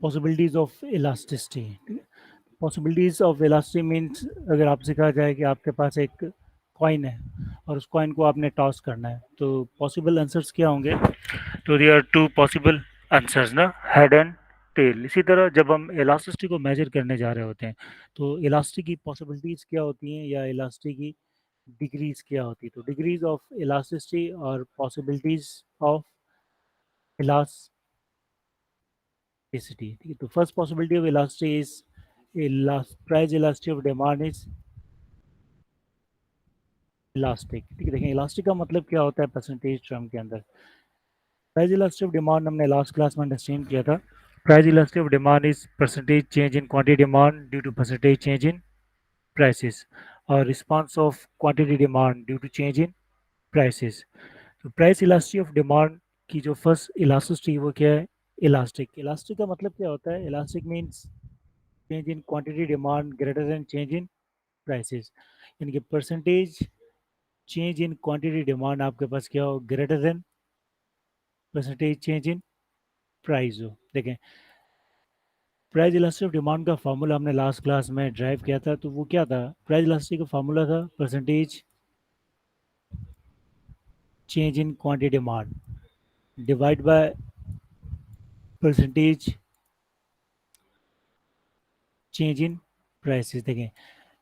Possibilities of elasticity. Possibilities of elasticity means अगर आपसे कहा जाए कि आपके पास एक कॉइन है और उस कॉइन को आपने टॉस करना है, तो पॉसिबल आंसर्स क्या होंगे? तो there are two possible answers ना, हेड एंड टेल। इसी तरह जब हम इलास्टिसिटी को मेजर करने जा रहे होते हैं, तो इलास्टिक की पॉसिबिलिटीज क्या होती हैं या इलास्टिक की डिग्रीज क्या होती है? तो डिग्रीज ऑफ इलास्टिसिटी और पॉसिबिलिटीज ऑफ इलास्टिसिटी, ठीक है। तो first possibility of elasticity is price elasticity of demand is elastic, ठीक है। देखें इलास्टिक का मतलब क्या होता है परसेंटेज टर्म के अंदर। प्राइस इलास्टिसिटी ऑफ डिमांड हमने लास्ट क्लास में अंडरस्टैंड किया था। Price elasticity of demand is percentage change in quantity demand due to percentage change in prices, और response of quantity demand due to change in prices. तो price elasticity of demand की जो first elasticity वो क्या है? Elastic. Elastic का मतलब क्या होता है? Elastic means change in quantity demand greater than change in prices, यानी कि percentage change in quantity demand आपके पास क्या हो? Greater than percentage change in price हो। देखें प्राइस इलास्टिसिटी ऑफ डिमांड का फार्मूला हमने लास्ट क्लास में ड्राइव किया था, तो वो क्या था? प्राइस इलास्टिसिटी का फार्मूला था percentage change in quantity demand divide by percentage change in prices. देखें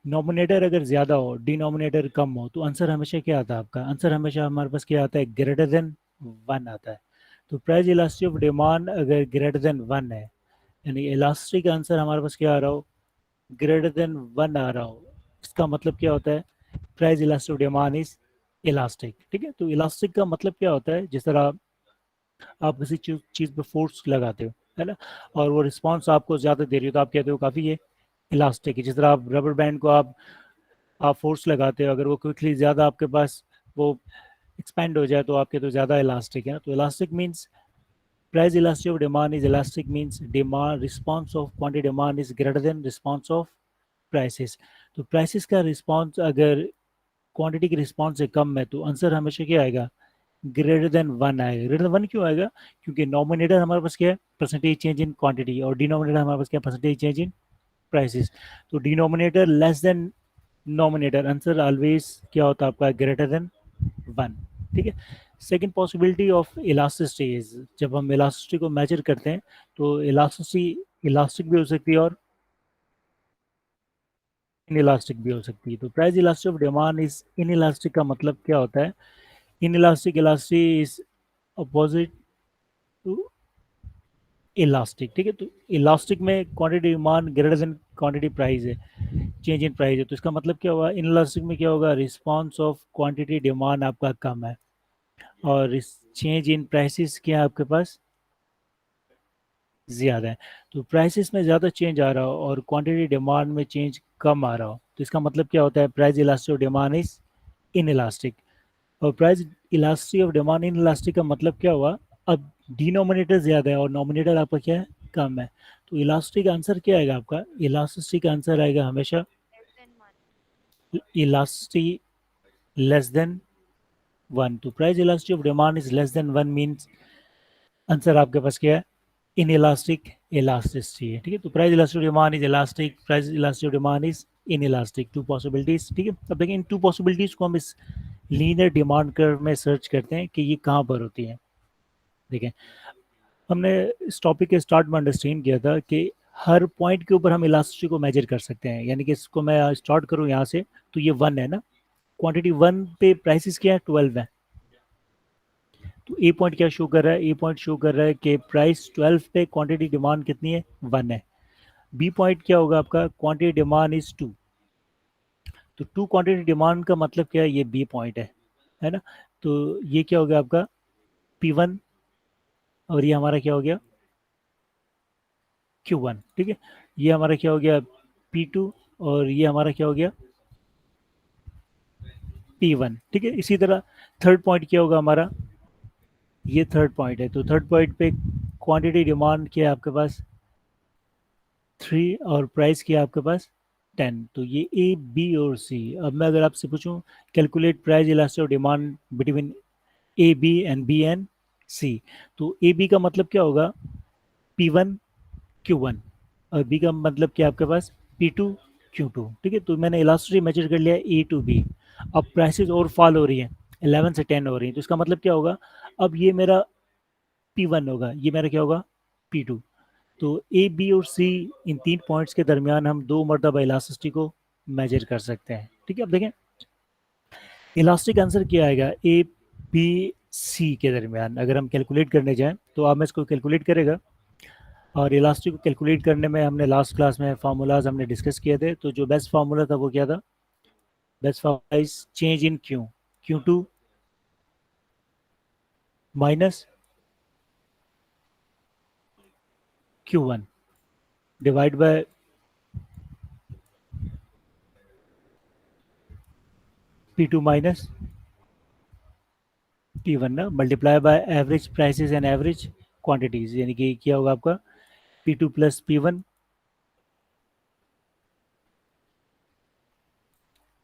नॉमिनेटर अगर ज़्यादा हो, डिनोमिनेटर कम हो, तो आंसर हमेशा क्या आता है? आपका आंसर हमेशा हमारे पास क्या आता है? ग्रेटर देन वन आता है। तो प्राइस इलास्टिसिटी ऑफ डिमांड अगर ग्रेटर देन वन है, यानी इलास्टिक आंसर हमारे पास क्या आ रहा हो? ग्रेटर देन वन आ रहा हो, इसका मतलब क्या होता है? Price elastic of demand is elastic, ठीक है। तो इलास्टिक का मतलब क्या होता है? जिस तरह आप किसी चीज़ पे फोर्स लगाते हो, है ना, और वो रिस्पॉन्स आपको ज़्यादा दे रही हो, तो आप कहते हो काफ़ी ये इलास्टिक है। जिस तरह आप रबर बैंड को आप फोर्स लगाते हो, अगर वो क्विकली ज़्यादा आपके पास वो एक्सपेंड हो जाए, तो आप कहते हो ज़्यादा इलास्टिक है ना। तो elastic means price elasticity of demand is elastic means demand response of quantity demand is greater then response of prices. तो प्राइसेस का रिस्पॉन्स अगर क्वांटिटी के रिस्पॉन्स से कम है, तो आंसर हमेशा क्या आएगा? ग्रेटर देन वन आएगा। ग्रेटर देन वन क्यों आएगा? क्योंकि नॉमिनेटर हमारे पास क्या है? परसेंटेज चेंज इन क्वांटिटी, और डिनोमिनेटर हमारे पास क्या है? Percentage change in prices. तो denominator less than nominator, answer always क्या होता है आपका? ग्रेटर देन वन, ठीक है। Second possibility of elasticity is, जब हम इलास्टिसिटी को मेजर करते हैं, तो इलास्टिसिटी इलास्टिक भी हो सकती है और इन इलास्टिक भी हो सकती है। तो price elastic of demand is in elastic का मतलब क्या होता है? Inelastic, elastic is opposite to elastic, ठीक है। तो इलास्टिक में quantity demand greater than quantity price है, चेंज इन प्राइस है, तो इसका मतलब क्या होगा? इन इलास्टिक में क्या होगा? रिस्पॉन्स ऑफ क्वांटिटी डिमांड आपका कम है, और इस चेंज इन प्राइसेस क्या है आपके पास? ज़्यादा है। तो प्राइसेस में ज़्यादा चेंज आ रहा हो और क्वांटिटी डिमांड में चेंज कम आ रहा हो, तो इसका मतलब क्या होता है? Price elastic of demand is in elastic. और price elastic of demand in elastic का मतलब क्या हुआ? अब डिनोमिनेटर ज़्यादा है और नॉमिनेटर आपका क्या है? कम है। तो इलास्टिक आंसर क्या आएगा आपका? इलास्टिक आंसर आएगा हमेशा इलास्टिक लेस देन वन। तो price elastic of demand is less then one means answer आपके पास क्या है? इन इलास्टिक इलास्टिसिटी है, ठीक है। तो price elastic demand is elastic, price elastic demand is in elastic, to possibilities, ठीक है। अब देखिए इन टू पॉसिबिलिटीज को हम इस लीनियर डिमांड कर्व में सर्च करते हैं कि ये कहाँ पर होती हैं। देखें हमने इस टॉपिक के स्टार्ट में अंडरस्टैंड किया था कि हर पॉइंट के ऊपर हम इलास्टिसिटी को मेजर कर सकते हैं, यानी कि इसको मैं स्टार्ट करूँ यहाँ से, तो ये वन है ना, क्वांटिटी वन पे प्राइसेस क्या है? 12 है। तो ए पॉइंट क्या शो कर रहा है? ए पॉइंट शो कर रहा है कि प्राइस 12 पे क्वांटिटी डिमांड कितनी है? वन है। बी पॉइंट क्या होगा आपका? Quantity demand is two. तो टू क्वांटिटी डिमांड का मतलब क्या है? ये बी पॉइंट है ना। तो ये क्या हो गया आपका? पी वन, और ये हमारा क्या हो गया? क्यू वन, ठीक है। ये हमारा क्या हो गया? पी टू, और ये हमारा क्या हो गया? पी वन, ठीक है। इसी तरह थर्ड पॉइंट क्या होगा हमारा? ये थर्ड पॉइंट है। तो थर्ड पॉइंट पे क्वांटिटी डिमांड क्या है आपके पास? थ्री, और प्राइस क्या है आपके पास? 10। तो ये ए बी और सी। अब मैं अगर आपसे पूछूं calculate price elastic demand between A B and C, तो ए बी का मतलब क्या होगा? पी वन Q1 और B का मतलब क्या आपके पास P2 Q2। ठीक है, तो मैंने इलास्टिसिटी मेजर कर लिया A टू B। अब प्राइसेस और फॉल हो रही है, 11 से 10 हो रही है, तो इसका मतलब क्या होगा, अब ये मेरा P1 होगा, ये मेरा क्या होगा P2। तो ए बी और सी, इन तीन पॉइंट्स के दरमियान हम दो मरतबा इलास्टिसिटी को मेजर कर सकते हैं। ठीक है, अब देखें इलास्टिक आंसर क्या आएगा ए बी सी के दरमियान। अगर हम कैलकुलेट करने जाएं तो आप में इसको कैलकुलेट करेगा, और इलास्टिक को कैलकुलेट करने में हमने लास्ट क्लास में फार्मूलाज हमने डिस्कस किए थे। तो जो बेस्ट फार्मूला था वो क्या था, best formula is change in Q, Q2 minus Q1 divide by P2 minus P1 ना, multiply by average prices and average quantities, यानी कि क्या होगा आपका P2 plus P1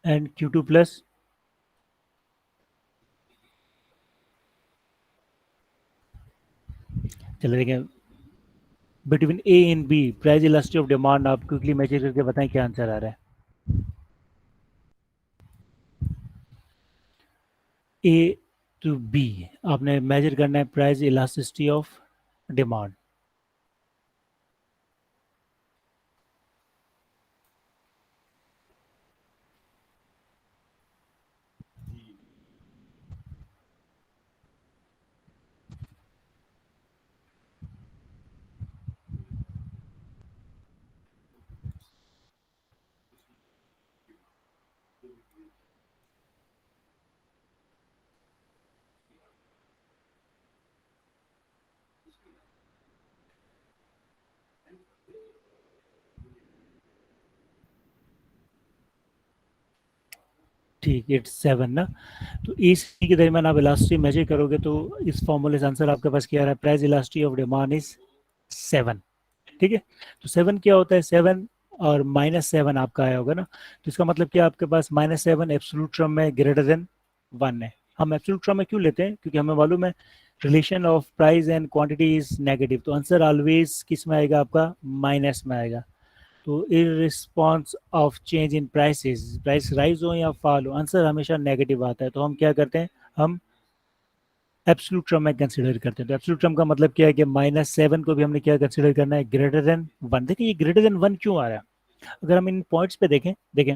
and Q2 plus, चलो देखें between A and B price elasticity of demand, आप quickly measure करके बताएं क्या आंसर आ रहा है। ए टू बी आपने मेजर करना है प्राइस इलास्टिसिटी ऑफ डिमांड। ठीक, इट्स 7 ना। तो ए सी के दरमियान आप इलास्टिसिटी मेजर करोगे तो इस फॉर्मूले से आंसर आपके पास क्या आ रहा है, price elasticity of demand is 7। ठीक है, तो 7 क्या होता है, 7 और -7 आपका आया होगा ना, तो इसका मतलब क्या आपके पास -7 एब्सोल्यूट टर्म में ग्रेटर देन 1 है। हम एब्सोल्यूट टर्म में क्यों लेते हैं, क्योंकि हमें मालूम है relation of price and quantity is negative, तो आंसर ऑलवेज किस में आएगा आपका माइनस में आएगा। तो in response of change in prices, price rise हो या फॉल हो, आंसर हमेशा नेगेटिव आता है। तो हम क्या करते हैं, हम एब्सोल्यूट टर्म में कंसिडर करते हैं। तो एब्सोल्यूट टर्म का मतलब क्या है कि -7 को भी हमने क्या कंसिडर करना है, ग्रेटर देन 1। देखिए ये ग्रेटर देन 1 क्यों आ रहा है, अगर हम इन पॉइंट्स पे देखें देखें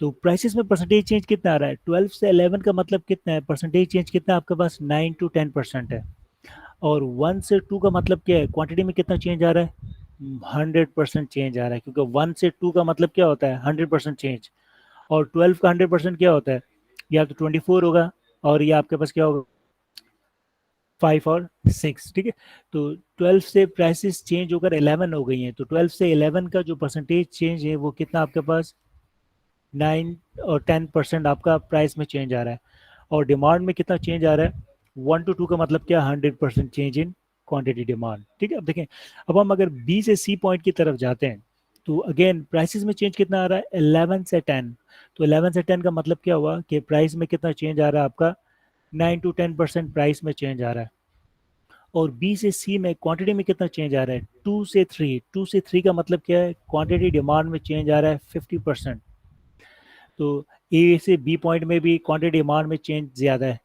तो प्राइसेस में परसेंटेज चेंज कितना आ रहा है, 12 से 11 का मतलब कितना है, परसेंटेज चेंज कितना है आपके पास 9 to 10% है। और 1 से 2 का मतलब क्या है, क्वांटिटी में कितना चेंज आ रहा है, 100% चेंज आ रहा है, क्योंकि 1 से 2 का मतलब क्या होता है 100% चेंज। और 12 का 100% क्या होता है, या तो 24 होगा, और ये आपके पास क्या होगा 5 और 6। ठीक है, तो 12 से प्राइसेस चेंज होकर 11 हो गई हैं, तो 12 से 11 का जो परसेंटेज चेंज है वो कितना आपके पास 9 और 10% आपका प्राइस में चेंज आ रहा है। और डिमांड में कितना चेंज आ रहा है, 1 to 2 का मतलब क्या 100% चेंज इन क्वांटिटी डिमांड। ठीक है, अब देखें, अब हम अगर बी से सी पॉइंट की तरफ जाते हैं तो अगेन प्राइसेस में चेंज कितना आ रहा है 11 से 10। तो 11 से 10 का मतलब क्या हुआ कि प्राइस में कितना चेंज आ रहा है आपका 9 to 10% प्राइस में चेंज आ रहा है। और बी से सी में क्वांटिटी में कितना चेंज आ रहा है 2 से 3। 2 से 3 का मतलब क्या है, क्वांटिटी डिमांड में चेंज आ रहा है 50%। तो ए से बी पॉइंट में भी क्वांटिटी डिमांड में चेंज ज़्यादा है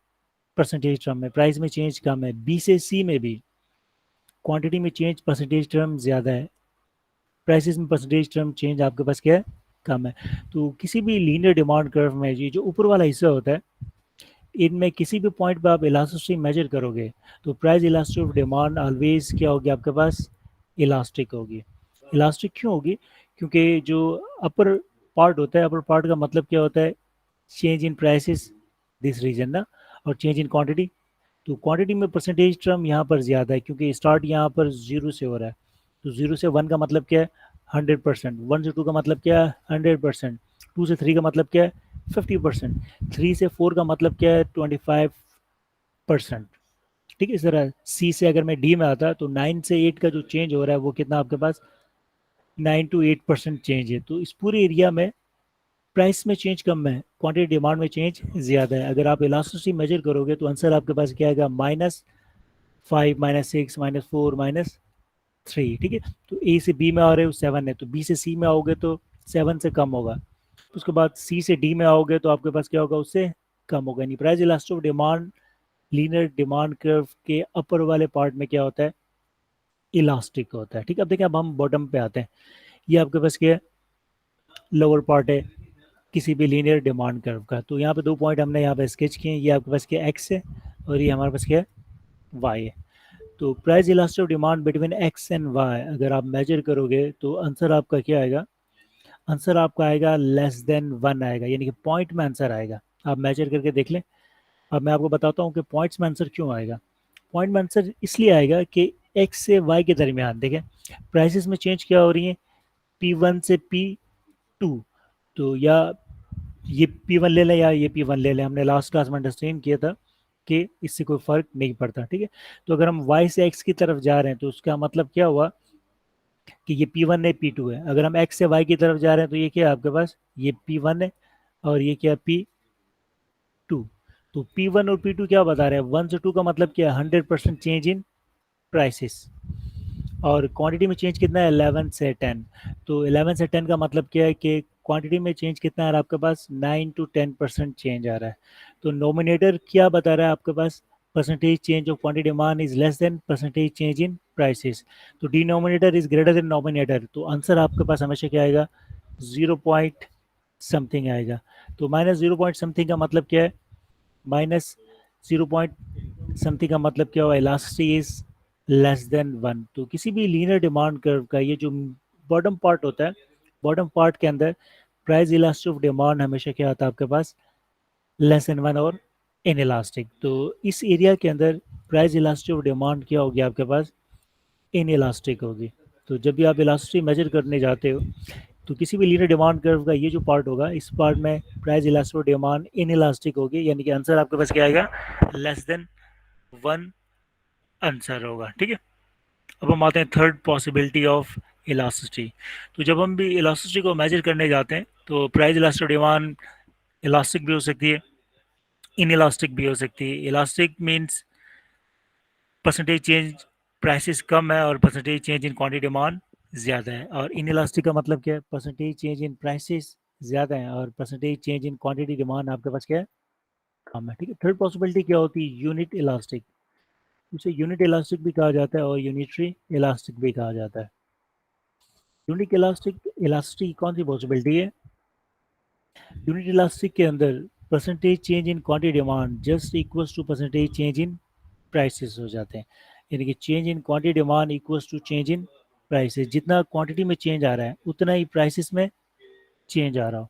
परसेंटेज टर्म में, प्राइस में चेंज कम है। बी से सी में भी क्वांटिटी में चेंज परसेंटेज टर्म ज़्यादा है, प्राइसेस में परसेंटेज टर्म चेंज आपके पास क्या है कम है। तो किसी भी लीनियर डिमांड कर्व में ये जो ऊपर वाला हिस्सा होता है, इनमें किसी भी पॉइंट पे आप इलास्टिसिटी मेजर करोगे तो price elastic of demand always क्या होगी आपके पास, इलास्टिक होगी। इलास्टिक क्यों होगी, क्योंकि जो अपर पार्ट होता है, अपर पार्ट का मतलब क्या होता है change in prices, this reason ना, और चेंज इन क्वांटिटी। तो क्वांटिटी में परसेंटेज टर्म यहाँ पर ज़्यादा है, क्योंकि स्टार्ट यहाँ पर 0 से हो रहा है। तो 0 से 1 का मतलब क्या है 100%, 1 से 2 का मतलब क्या है 100%, 2 से 3 का मतलब क्या है 50%, 3 से 4 का मतलब क्या है 25%। ठीक है, इस तरह सी से अगर मैं डी में आता तो 9 से 8 का जो चेंज हो रहा है वो कितना आपके पास 9 to 8% चेंज है। तो इस पूरे एरिया में प्राइस में चेंज कम है, क्वांटिटी डिमांड में चेंज ज़्यादा है। अगर आप इलास्टिसिटी मेजर करोगे तो आंसर आपके पास क्या आएगा -5, -6, -4, -3। 3, ठीक है। तो ए से बी में आ रहे हो 7 है, तो बी से सी में आओगे तो 7 से कम होगा। उसके बाद सी से डी में आओगे तो आपके पास क्या होगा, उससे कम होगा। यानी price elastic of demand linear demand curve के अपर वाले पार्ट में क्या होता है, इलास्टिक होता है, ठीक है। अब देखिए, अब हम बॉटम पे आते हैं। ये आपके पास क्या है, लोअर पार्ट है किसी भी लीनियर डिमांड कर्व का। तो यहाँ पे 2 पॉइंट हमने यहाँ पे स्केच किए हैं। ये आपके पास क्या एक्स है और ये हमारे पास क्या है, वाई है। तो price elastic of demand between X and Y अगर आप मेजर करोगे तो आंसर आपका क्या आएगा, आंसर आपका आएगा लेस देन 1 आएगा, यानी कि पॉइंट में आंसर आएगा। आप मेजर करके देख लें। अब मैं आपको बताता हूँ कि पॉइंट्स में आंसर क्यों आएगा। पॉइंट में आंसर इसलिए आएगा कि एक्स से वाई के दरमियान देखें प्राइसेस में चेंज क्या हो रही है, P1 से P2। तो या ये P1 ले लें या ये P1 ले लें, हमने लास्ट क्लास में अंडरस्टैंड किया था कि इससे कोई फर्क नहीं पड़ता, ठीक है। तो अगर हम y से x की तरफ जा रहे हैं तो उसका मतलब क्या हुआ कि ये P1 है P2 है। अगर हम x से y की तरफ जा रहे हैं तो ये क्या है आपके पास, ये P1 है और ये क्या है P2। तो P1 और P2 क्या बता रहे हैं, 1 से 2 का मतलब क्या है, 100% चेंज इन प्राइसेस। और क्वांटिटी में चेंज कितना है, 11 से 10। तो 11 से 10 का मतलब क्या है कि क्वांटिटी में चेंज कितना आ रहा है आपके पास, 9 to 10% चेंज आ रहा है। तो नोमिनेटर क्या बता रहा है आपके पास, percentage change of quantity demand is less than percentage change in prices. तो denominator is greater than nominator, तो आंसर आपके पास हमेशा क्या आएगा, 0 पॉइंट समथिंग आएगा। तो माइनस 0 पॉइंट समथिंग का मतलब क्या है, माइनस 0 पॉइंट समथिंग का मतलब क्या हुआ, इलास्टिसिटी इज लेस देन 1। तो किसी भी लीनियर डिमांड कर्व का ये जो बॉटम पार्ट होता है, बॉटम पार्ट के अंदर प्राइस इलास्टिक ऑफ डिमांड हमेशा क्या आता है आपके पास, लेस देन 1 और इन इलास्टिक। तो इस एरिया के अंदर प्राइस इलास्टिक ऑफ डिमांड क्या होगी आपके पास, इन इलास्टिक होगी। तो जब भी आप इलास्टिसिटी मेजर करने जाते हो तो किसी भी लीनियर डिमांड कर्व का ये जो पार्ट होगा, इस पार्ट में price elastic of demand in elastic होगी, यानी कि आंसर आपके पास क्या आएगा, लेस देन 1 आंसर होगा, ठीक है। अब हम आते हैं थर्ड पॉसिबिलिटी ऑफ इलास्टिसिटी। तो जब हम भी इलास्टिसिटी को मेजर करने जाते हैं तो प्राइस इलास्टिक डिमांड इलास्टिक भी हो सकती है, इन इलास्टिक भी हो सकती है। Elastic means percentage change prices कम है और percentage change in quantity demand ज़्यादा है। और इन इलास्टिक का मतलब क्या है, परसेंटेज चेंज इन प्राइसेस ज़्यादा है और percentage change in quantity demand आपके पास क्या है, कम है, ठीक है। थर्ड पॉसिबिलिटी क्या होती है, यूनिट इलास्टिक। उसे यूनिट इलास्टिक भी कहा जाता है और यूनिटरी इलास्टिक भी कहा जाता है। यूनिट इलास्टिक इलास्टिक कौन सी पॉसिबिलिटी है, यूनिट इलास्टिक के अंदर percentage change in quantity demand just equals to percentage change in prices हो जाते हैं। यानी कि change in quantity demand equals to change in prices, जितना क्वांटिटी में चेंज आ रहा है उतना ही प्राइसेस में चेंज आ रहा हो।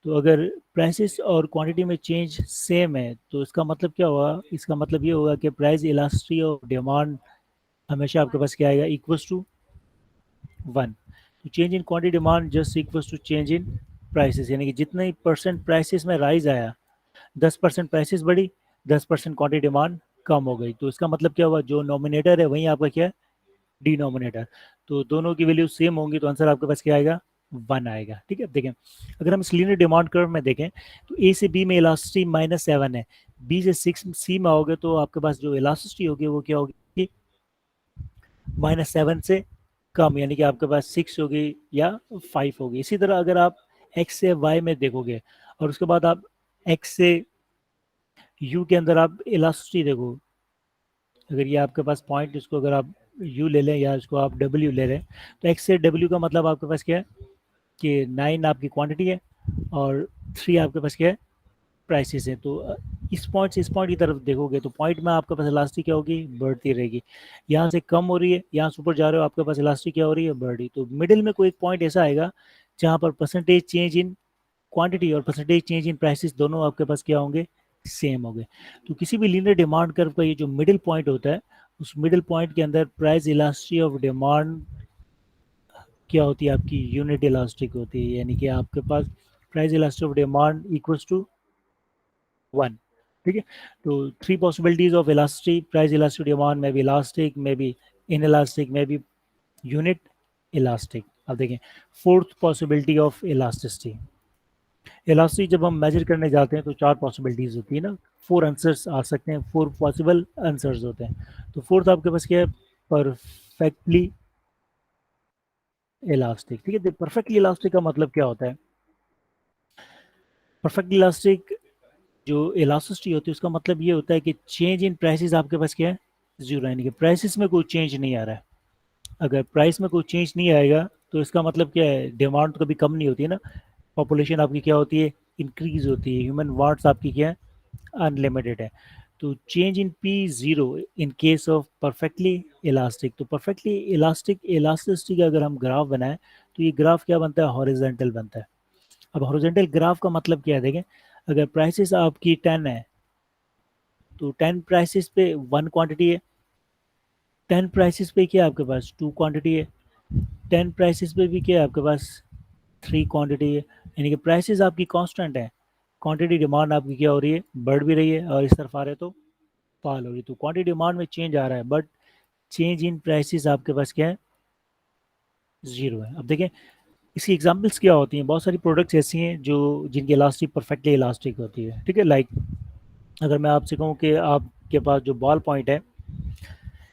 तो अगर प्राइसेस और क्वांटिटी में चेंज सेम है तो इसका मतलब क्या होगा, इसका मतलब ये होगा कि प्राइस इलास्टिसिटी ऑफ डिमांड हमेशा आपके पास क्या आएगा, इक्वल्स टू 1। तो change in quantity demand just equals to change in prices, यानी कि जितना ही परसेंट प्राइसेस में राइज आया, 10% प्राइसेस बढ़ी, 10% क्वांटिटी डिमांड कम हो गई। तो इसका मतलब क्या हुआ, जो नॉमिनेटर है वहीं आपका क्या है, डिनोमिनेटर। तो दोनों की वैल्यू सेम होंगी तो आंसर आपके पास क्या आएगा, 1 आएगा, ठीक है। देखें अगर हम इस लीनियर डिमांड कर्व में देखें तो ए से बी में इलास्टिसिटी -7 है, बी से 6 सी में आओगे तो आपके पास जो इलास्टिसिटी होगी वो क्या होगी, -7 से कम, यानी कि आपके पास 6 होगी या 5 होगी। इसी तरह अगर आप एक्स से वाई में देखोगे और उसके बाद आप एक्स से यू के अंदर आप इलास्टिसिटी देखो, अगर ये आपके पास पॉइंट, इसको अगर आप यू ले लें या इसको आप डब्ल्यू ले लें, तो एक्स से डब्ल्यू का मतलब आपके पास क्या है कि 9 आपकी क्वांटिटी है और 3 आपके पास क्या है, प्राइसेस है। तो इस पॉइंट से इस पॉइंट की तरफ देखोगे तो पॉइंट में आपके पास इलास्टिक क्या होगी, बढ़ती रहेगी। यहाँ से कम हो रही है, यहाँ से ऊपर जा रहे हो आपके पास इलास्टिक क्या हो रही है, बढ़ रही। तो मिडिल में कोई एक पॉइंट ऐसा आएगा जहाँ पर परसेंटेज चेंज इन क्वांटिटी और परसेंटेज चेंज इन प्राइसेस दोनों आपके पास क्या होंगे, सेम होंगे। तो किसी भी लीनियर डिमांड कर्व का ये जो मिडिल पॉइंट होता है, उस मिडिल पॉइंट के अंदर प्राइस इलास्टिसिटी ऑफ डिमांड क्या होती है आपकी, यूनिट इलास्टिक होती है, यानी कि आपके पास price elastic of demand equals to 1, ठीक है। तो 3 possibilities of elastic, price elastic demand में भी इलास्टिक, में भी इन इलास्टिक, में भी यूनिट इलास्टिक। अब देखें fourth possibility of elasticity. Elastic जब हम मेजर करने जाते हैं तो 4 पॉसिबिलिटीज होती है ना, 4 आंसर्स आ सकते हैं, 4 पॉसिबल आंसर्स होते हैं। तो फोर्थ आपके पास क्या है, परफेक्टली इलास्टिक, ठीक है। परफेक्टली इलास्टिक का मतलब क्या होता है? परफेक्टली इलास्टिक जो इलास्टिसिटी होती है उसका मतलब ये होता है कि चेंज इन प्राइसेस आपके पास क्या है? जीरो, यानी कि प्राइसेस में कोई चेंज नहीं आ रहा है। अगर प्राइस में कोई चेंज नहीं आएगा तो इसका मतलब क्या है? डिमांड तो कभी कम नहीं होती है ना। पॉपुलेशन आपकी क्या होती है? इंक्रीज होती है। ह्यूमन वांट्स आपकी क्या है? अनलिमिटेड है। तो change in P zero in case of perfectly elastic. तो परफेक्टली इलास्टिक इलास्टिसिटी का अगर हम ग्राफ बनाएं तो ये ग्राफ क्या बनता है? हॉरिजेंटल बनता है। अब हॉरिजेंटल ग्राफ का मतलब क्या है? देखें, अगर प्राइसेस आपकी 10 है तो 10 प्राइसेस पे 1 क्वांटिटी है, 10 प्राइसेस पे क्या है आपके पास? 2 क्वांटिटी है, 10 प्राइसेस पे भी क्या है आपके पास? 3 क्वांटिटी है। यानी कि प्राइसेस आपकी कांस्टेंट है, क्वांटिटी डिमांड आपकी क्या हो रही है? बढ़ भी रही है, और इस तरफ आ रहे तो फॉल हो रही है। तो क्वांटिटी डिमांड में चेंज आ रहा है, बट चेंज इन प्राइसेस आपके पास क्या है? जीरो है। अब देखें इसकी एग्जांपल्स क्या होती हैं। बहुत सारी प्रोडक्ट्स ऐसी हैं जो जिनकी इलास्टिक परफेक्टली इलास्टिक होती है, ठीक है। लाइक अगर मैं आपसे कहूँ कि आपके पास जो बॉल पॉइंट है,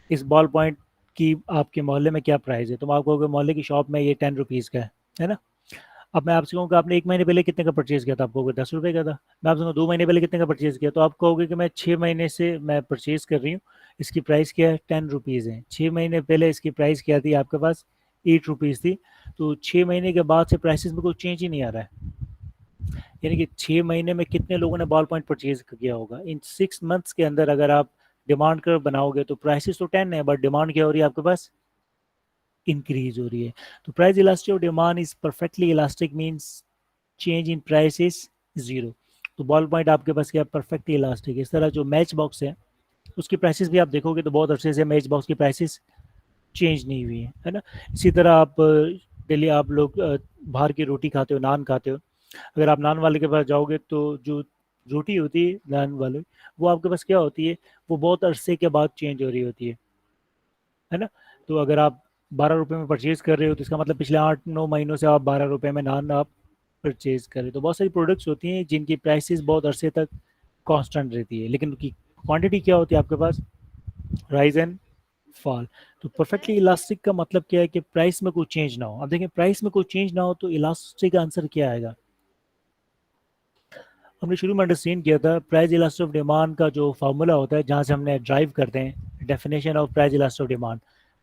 इस बॉल पॉइंट की आपके मोहल्ले में क्या प्राइस है, तो आप कहोगे मोहल्ले की शॉप में ये 10 रुपीज़ का है ना। अब मैं आपसे कहूँ कि आपने 1 महीने पहले कितने का परचेज किया था, आप कहोगे 10 रुपये का था। मैं आपसे कहूँ 2 महीने पहले कितने का परचेज किया, तो आप कहोगे कि मैं 6 महीने से मैं परचेज कर रही हूँ, इसकी प्राइस क्या है? 10 रुपीज़ है। 6 महीने पहले इसकी प्राइस क्या थी आपके पास? 8 रुपीज़ थी। तो 6 महीने के बाद से प्राइसेस में कोई चेंज ही नहीं आ रहा है। यानी कि 6 महीने में कितने लोगों ने बॉल पॉइंट परचेज किया होगा? इन 6 मंथ्स के अंदर अगर आप डिमांड कर बनाओगे तो प्राइसेस तो 10 है, बट डिमांड क्या हो रही है आपके पास? इंक्रीज हो रही है। तो price elastic of demand is perfectly elastic, means change in price is zero. तो बॉल पॉइंट आपके पास क्या? Perfectly elastic. इस तरह जो मैच बॉक्स है उसकी प्राइसेस भी आप देखोगे तो बहुत अरसे से मैच बॉक्स की प्राइसेस चेंज नहीं हुई है ना। इसी तरह आप डेली आप लोग बाहर की रोटी खाते हो, नान खाते हो। अगर आप नान वाले के पास जाओगे तो जो रोटी होती है नान वाले, वो आपके पास क्या होती है? वो बहुत अरसे के बाद चेंज हो रही होती है ना। तो अगर आप 12 रुपये में परचेज कर रहे हो तो इसका मतलब पिछले 8-9 महीनों से आप 12 रुपये में नान आप परचेज कर रहे हो। तो बहुत सारी प्रोडक्ट्स होती हैं जिनकी प्राइसेस बहुत अरसे तक कांस्टेंट रहती है, लेकिन उनकी क्वांटिटी क्या होती है आपके पास? Rise and fall. तो परफेक्टली इलास्टिक का मतलब क्या है? कि प्राइस में कोई चेंज ना हो। अब देखें प्राइस में कोई चेंज ना हो तो इलास्टिक का आंसर क्या आएगा? हमने शुरू में अंडरस्टैंड किया था प्राइस इलास्टिक ऑफ डिमांड का जो फार्मूला होता है, जहाँ से हमने ड्राइव करते हैं definition of price elastic of demand,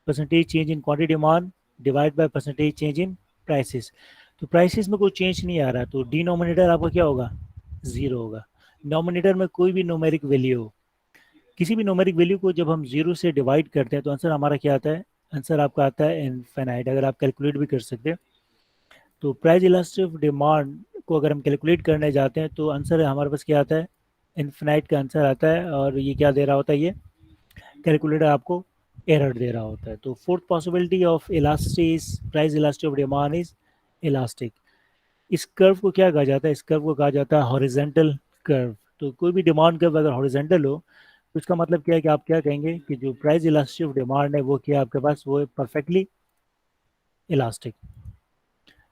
percentage change in quantity demand divide by percentage change in prices. तो प्राइसेस में कोई चेंज नहीं आ रहा, तो डिनोमिनेटर आपका क्या होगा? जीरो होगा। नोमिनेटर में कोई भी न्यूमेरिक वैल्यू हो, किसी भी न्यूमेरिक वैल्यू को जब हम जीरो से डिवाइड करते हैं तो आंसर हमारा क्या आता है? आंसर आपका आता है इनफाइनाइट। अगर आप कैलकुलेट भी कर सकते हैं तो प्राइस इलास्टिक ऑफ डिमांड को अगर हम कैलकुलेट करने जाते हैं तो आंसर हमारे पास क्या आता है? इनफिनाइट का आंसर आता है। और ये क्या दे रहा होता है? ये कैलकुलेटर आपको एरर दे रहा होता है। तो fourth possibility of elastic is price elastic of demand is elastic. इस कर्व को क्या कहा जाता है? इस कर्व को कहा जाता है हॉरिजेंटल कर्व। तो कोई भी डिमांड कर्व अगर हॉरिजेंटल हो तो इसका मतलब क्या है? कि आप क्या कहेंगे कि जो प्राइस इलास्टिक ऑफ डिमांड है वो क्या है आपके पास? वो है परफेक्टली इलास्टिक।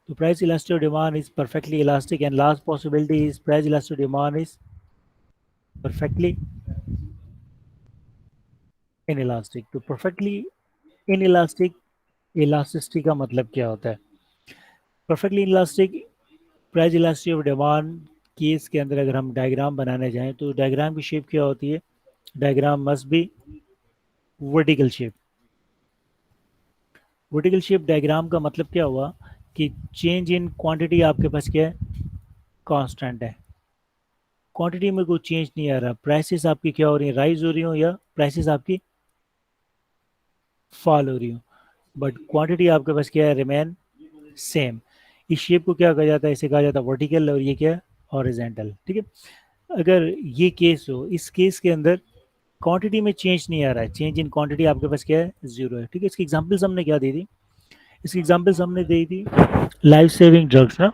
तो price elastic demand is perfectly elastic, and last possibility is price elastic demand is perfectly inelastic. तो perfectly inelastic elasticity का मतलब क्या होता है? perfectly inelastic price elastic of demand case के अंदर अगर हम डायग्राम बनाने जाएं तो डायग्राम की शेप क्या होती है? Diagram must be vertical shape. Vertical shape diagram का मतलब क्या हुआ? कि चेंज इन क्वांटिटी आपके पास क्या है? कांस्टेंट है। क्वांटिटी में कोई चेंज नहीं आ रहा। प्राइसेस आपकी क्या हो रही है? राइज हो रही हो, या प्राइसेस आपकी फॉल हो रही हो, बट क्वांटिटी आपके पास क्या है? Remain same. इस शेप को क्या कहा जाता है? इसे कहा जाता है वर्टिकल, और ये क्या है? हॉरिजेंटल, ठीक है। अगर ये केस हो, इस केस के अंदर क्वांटिटी में चेंज नहीं आ रहा है, चेंज इन क्वांटिटी आपके पास क्या है? जीरो है, ठीक है। इसकी एग्जांपल्स हमने क्या दी थी? इसकी एग्जांपल्स हमने दी थी लाइफ सेविंग ड्रग्स ना।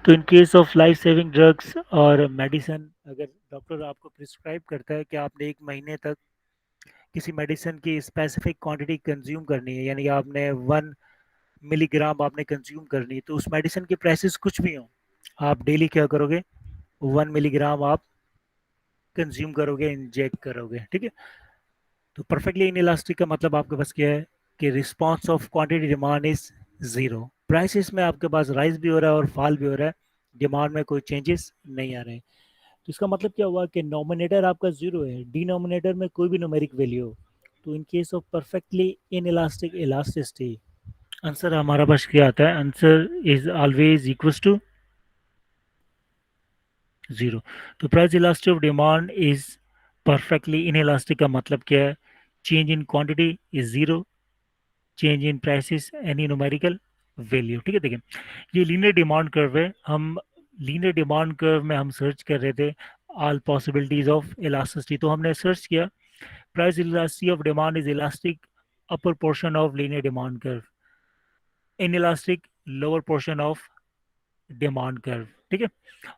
तो in case of life saving drugs और मेडिसिन, अगर डॉक्टर आपको प्रिस्क्राइब करता है कि आपने 1 महीने तक किसी मेडिसिन की स्पेसिफिक क्वांटिटी कंज्यूम करनी है, यानी कि आपने 1 मिलीग्राम आपने कंज्यूम करनी है, तो उस मेडिसिन की प्राइसेस कुछ भी हो, आप डेली क्या करोगे? 1 मिलीग्राम आप कंज्यूम करोगे, इंजेक्ट करोगे, ठीक है। तो परफेक्टली इन इलास्टिक का मतलब आपके पास क्या है? कि response of quantity demand is zero. Prices में आपके पास राइज भी हो रहा है और फॉल भी हो रहा है, डिमांड में कोई चेंजेस नहीं आ रहे हैं। तो इसका मतलब क्या हुआ कि नोमिनेटर आपका जीरो है, डिनोमिनेटर में कोई भी न्यूमेरिक वैल्यू हो। तो in case of perfectly in elastic elasticity, answer हमारा पास क्या आता है? Answer is always equal to zero. तो price elasticity of demand is perfectly in elastic का मतलब क्या है? Change in quantity is zero, change in prices any numerical value. ठीक है, देखिए ये लीनियर डिमांड कर्व है। हम लीनियर डिमांड कर्व में हम सर्च कर रहे थे ऑल पॉसिबिलिटीज ऑफ इलास्टिसिटी। तो हमने सर्च किया price elasticity of demand is elastic upper portion of linear demand curve, in elastic lower portion of demand curve. ठीक है,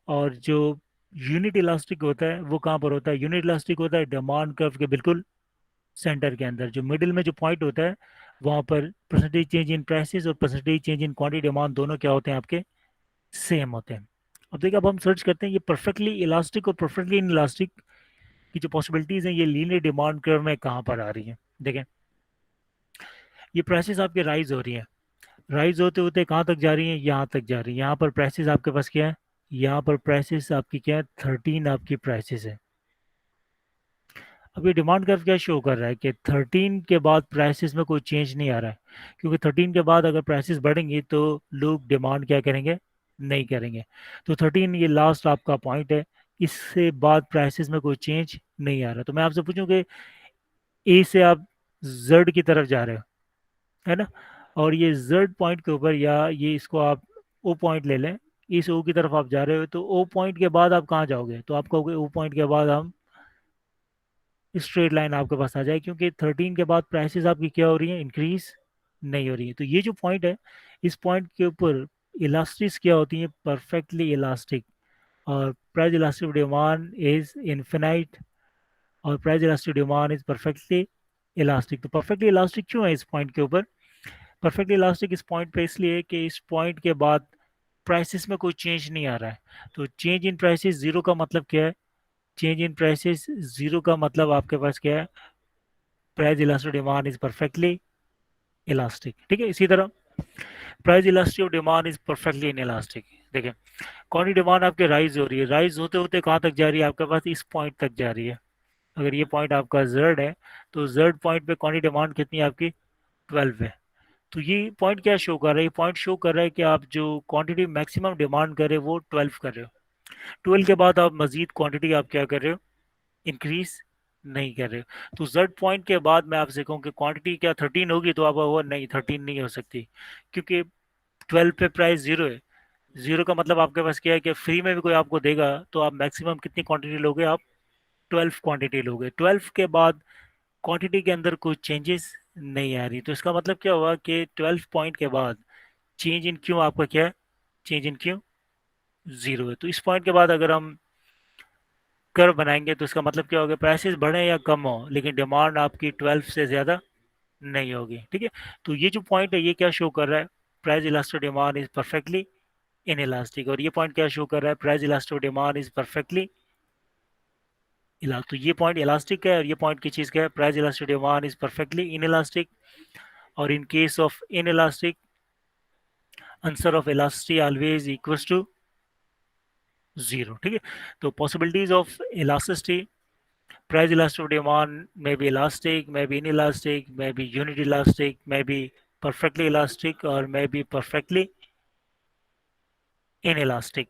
और जो यूनिट इलास्टिक होता है वो कहाँ पर होता है? यूनिट इलास्टिक होता है डिमांड कर्व के बिल्कुल सेंटर के अंदर, जो मिडिल में जो पॉइंट होता है वहां पर परसेंटेज चेंज इन प्राइसेस और percentage change in quantity demand दोनों क्या होते हैं आपके? सेम होते हैं। अब देखिए, अब हम सर्च करते हैं ये परफेक्टली इलास्टिक और परफेक्टली इन इलास्टिक की जो पॉसिबिलिटीज हैं ये लीनियर डिमांड कर्व में कहाँ पर आ रही है। देखें, ये प्राइसेस आपके राइज हो रही है, राइज होते होते कहाँ तक जा रही है? यहाँ तक जा रही है। यहाँ पर प्राइसेस आपके पास क्या है? यहाँ पर प्राइसेस आपकी क्या है? 13 आपकी प्राइसेस है। अब ये डिमांड कर्व क्या शो कर रहा है कि 13 के बाद प्राइसेस में कोई चेंज नहीं आ रहा है, क्योंकि 13 के बाद अगर प्राइसेस बढ़ेंगी तो लोग डिमांड क्या करेंगे? नहीं करेंगे। तो 13 ये लास्ट आपका पॉइंट है, इससे बाद प्राइसेस में कोई चेंज नहीं आ रहा। तो मैं आपसे पूछूं कि ए से आप जेड की तरफ जा रहे हो, है ना, और ये जेड पॉइंट के ऊपर, या ये इसको आप ओ पॉइंट ले लें, इस ओ की तरफ आप जा रहे हो, तो ओ पॉइंट के बाद आप कहाँ जाओगे? तो आप कहोगे ओ पॉइंट के बाद हम स्ट्रेट लाइन आपके पास आ जाए, क्योंकि 13 के बाद प्राइसेस आपकी क्या हो रही है? इंक्रीज नहीं हो रही है। तो ये जो पॉइंट है, इस पॉइंट के ऊपर इलास्टिक्स क्या होती है? Perfectly elastic. और price elastic demand is infinite, और price elastic demand is perfectly elastic. तो परफेक्टली इलास्टिक क्यों है इस पॉइंट के ऊपर? परफेक्टली इलास्टिक इस पॉइंट पे इसलिए है कि इस पॉइंट के बाद प्राइसेस में कोई चेंज नहीं आ रहा है। तो चेंज इन प्राइसेस जीरो का मतलब क्या है? चेंज इन प्राइसेस जीरो का मतलब आपके पास क्या है? Price elastic demand is perfectly elastic. ठीक है, इसी तरह price elastic of demand is perfectly in elastic. देखिए, कौन सी डिमांड आपके राइज हो रही है? राइज होते होते कहाँ तक जा रही है? आपके पास इस पॉइंट तक जा रही है। अगर ये पॉइंट आपका जेड है, तो जेड पॉइंट पे कौन सी डिमांड कितनी है आपकी? 12 है। तो ये पॉइंट क्या शो कर रहा है? ये पॉइंट शो कर रहा है कि आप जो क्वांटिटी मैक्सिमम डिमांड कर रहे हो वो 12 कर रहे हो। 12 के बाद आप मजीद क्वांटिटी आप क्या कर रहे हो? इंक्रीज नहीं कर रहे हो। तो जेड पॉइंट के बाद मैं आपसे कहूँ कि क्वांटिटी क्या 13 होगी? तो आप वो नहीं, 13 नहीं हो सकती, क्योंकि 12 पे प्राइस जीरो है। जीरो का मतलब आपके पास क्या है कि फ्री में भी कोई आपको देगा तो आप मैक्सिमम कितनी क्वांटिटी लोगे? आप 12 क्वांटिटी लोगे। 12 के बाद क्वांटिटी के अंदर कोई चेंजेस नहीं आ रही। तो इसका मतलब क्या हुआ कि 12 पॉइंट के बाद चेंज इन क्यों आपका क्या है? चेंज इन क्यों जीरो है। तो इस पॉइंट के बाद अगर हम कर्व बनाएंगे तो इसका मतलब क्या होगा? प्राइसेस बढ़े या कम हो, लेकिन डिमांड आपकी 12 से ज़्यादा नहीं होगी। ठीक है, तो ये जो पॉइंट है ये क्या शो कर रहा है? Price elastic demand is perfectly in elastic. और ये पॉइंट क्या शो कर रहा है? Price elastic demand is perfectly इला। तो ये पॉइंट इलास्टिक है और ये पॉइंट किस चीज़ का है? Price elastic demand is perfectly in elastic. और in case of in elastic, answer of elasticity always equals to zero. ठीक है, तो possibilities of elasticity, price elastic of demand may be elastic, may be inelastic, may be unit elastic, may be perfectly elastic, or may be perfectly inelastic.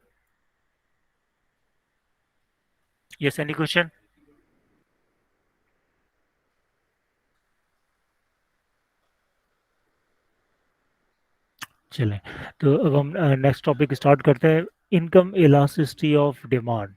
Yes, any question? चलें, तो अब हम next topic start करते हैं, income elasticity of demand.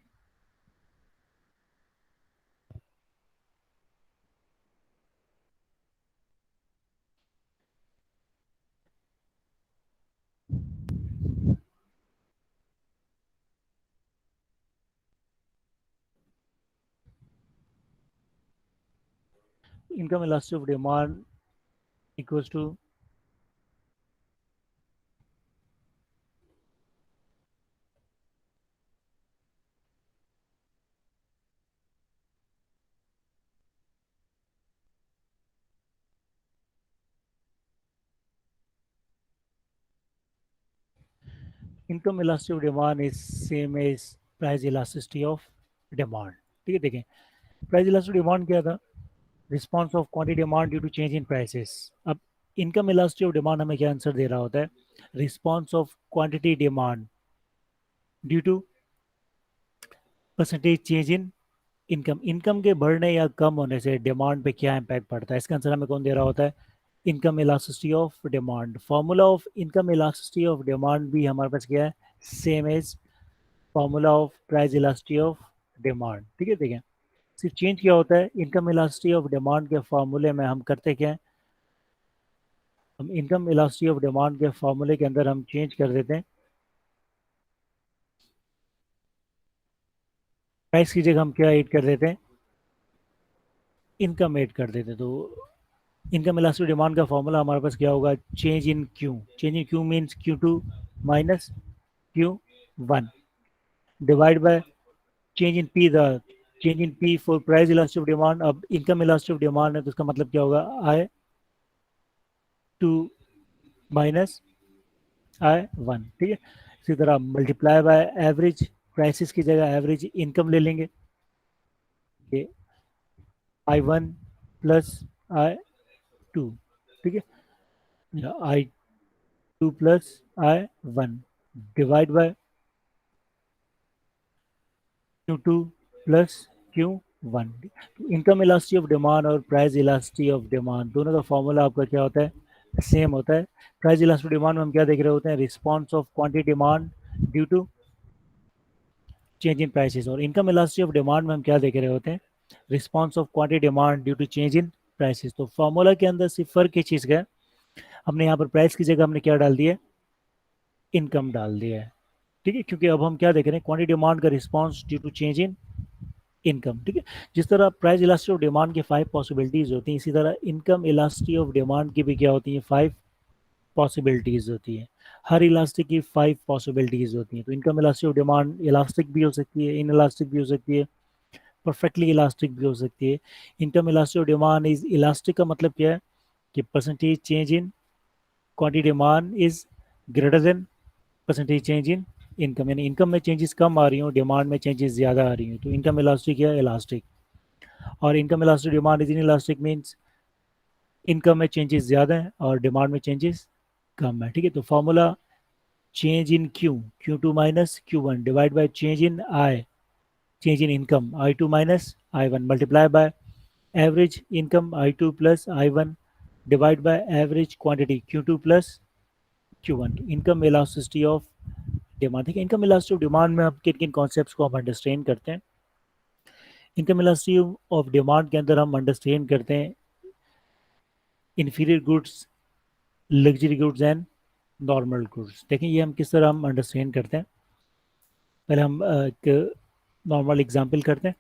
Income elasticity of demand equals to, income elasticity of demand is same as price elasticity of demand. ठीक है, देखें price elasticity demand क्या था, response of quantity demand due to change in prices. अब income elasticity of demand हमें क्या answer दे रहा होता है, response of quantity demand due to percentage change in income. Income के बढ़ने या कम होने से डिमांड पे क्या इम्पैक्ट पड़ता है, इसका आंसर हमें कौन दे रहा होता है, income elasticity of demand. Formula of income elasticity of demand भी हमारे पास क्या है, same as formula of price elasticity of demand. ठीक है, देखें सिर्फ चेंज क्या होता है, इनकम इलास्टिसिटी ऑफ डिमांड के फॉर्मूले में हम करते क्या है, हम इनकम इलास्टिसिटी ऑफ डिमांड के फॉर्मूले के अंदर हम चेंज कर देते हैं, प्राइस की जगह हम क्या ऐड कर देते हैं, इनकम ऐड कर देते हैं। तो इनकम इलास्टिक डिमांड का फॉर्मूला हमारे पास क्या होगा, change in Q. Change in Q means Q2 minus Q1 divide by change in P, the change in P for price elastic demand. अब इनकम इलास्टिक डिमांड है तो इसका मतलब क्या होगा, I2 माइनस I1। ठीक है, इसी तरह मल्टीप्लाई बाय एवरेज, प्राइसेस की जगह एवरेज इनकम ले लेंगे, ये I1 प्लस I2। ठीक है, I2 plus I1 divide by Q2 plus Q1। तो इनकम इलास्टिसिटी ऑफ डिमांड और प्राइस इलास्टिसिटी ऑफ डिमांड दोनों का फॉर्मूला आपका क्या होता है, सेम होता है। प्राइस इलास्टिसिटी डिमांड में हम क्या देख रहे होते हैं, response of quantity demand due to change in prices. और इनकम इलास्टिसिटी ऑफ डिमांड में हम क्या देख रहे होते हैं, response of quantity demand due to change in prices. तो फॉर्मूला के अंदर सिर्फ फर्क किस चीज़ का है, हमने यहाँ पर प्राइस की जगह हमने क्या डाल दिया, इनकम डाल दिया है। ठीक है, क्योंकि अब हम क्या देख रहे हैं, क्वांटिटी डिमांड का response due to change in income. ठीक है, जिस तरह प्राइस इलास्टिसिटी ऑफ डिमांड की 5 पॉसिबिलिटीज होती हैं, इसी तरह इनकम इलास्टिसिटी ऑफ डिमांड की भी क्या होती है, 5 पॉसिबिलिटीज होती है। हर इलास्टिक की 5 पॉसिबिलिटीज होती हैं। तो income elasticity of demand elastic भी हो सकती है, इन इलास्टिक भी हो सकती है, परफेक्टली इलास्टिक भी हो सकती है। Income elasticity of demand is elastic का मतलब क्या है कि percentage change in quantity demand is greater then percentage change in income, यानी इनकम में चेंजेस कम आ रही हो, डिमांड में चेंजेस ज़्यादा आ रही हैं, तो इनकम इलास्टिक है, इलास्टिक। और income elastic demand is in elastic means income में चेंजेस ज़्यादा है और डिमांड में चेंजेस कम है। ठीक है, तो formula change in Q2 minus Q1 divide by change in I, change in income I2 minus I1 multiply by average income I2 plus I1 divide by average quantity Q2 plus Q1। Income elasticity of demand. ठीक है, income elasticity of demand में अब किन किन concepts को हम understand करते हैं। इनकम इलास्टिसिटी ऑफ डिमांड के अंदर हम अंडरस्टैंड करते हैं inferior goods, luxury goods and normal goods. देखें ये हम किस तरह हम अंडरस्टैंड करते हैं, पहले हम एक नॉर्मल एग्जांपल करते हैं।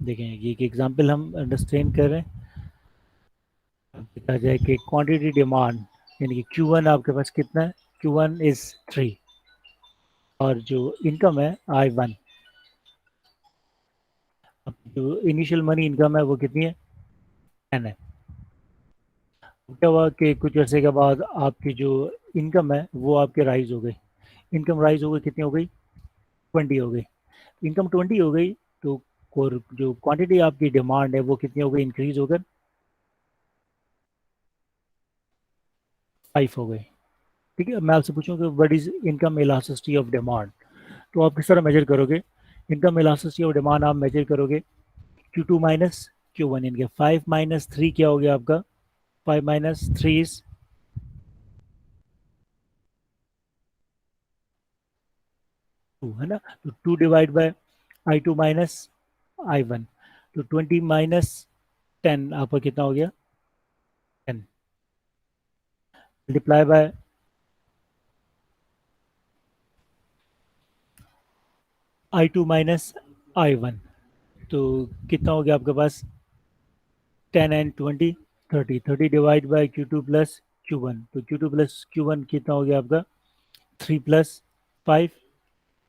देखें ये एक एग्जांपल हम अंडरस्टैंड कर रहे हैं, देखा जाए कि क्वांटिटी डिमांड यानी कि Q1 आपके पास कितना है, Q1 इज 3 और जो इनकम है I1। अब जो इनिशियल मनी इनकम है वो कितनी है, 10 है। क्या हुआ कि कुछ अर्से के बाद आपकी जो इनकम है वो आपके राइज हो गई, इनकम राइज हो गई, कितनी हो गई, 20 हो गई। इनकम 20 हो गई तो जो क्वांटिटी आपकी डिमांड है वो कितनी हो गई, इंक्रीज होकर 5 हो गई। ठीक है, अब मैं आपसे पूछूं कि what is income elasticity of demand, तो आप किस तरह मेजर करोगे, इनकम इलास्टिसिटी ऑफ डिमांड आप मेजर करोगे Q2 माइनस Q1, इनके 5 माइनस 3 क्या हो गया आपका, 5 माइनस 3 इज 2 है ना, तो 2 divide by I2 minus I1, तो 20 माइनस 10 आपका कितना हो गया, 10 multiply by I2 minus I1, तो कितना हो गया आपके पास, 10 and 20 30, 30 divide by Q2 plus Q1, तो Q2 प्लस Q1 कितना हो गया आपका, 3 प्लस 5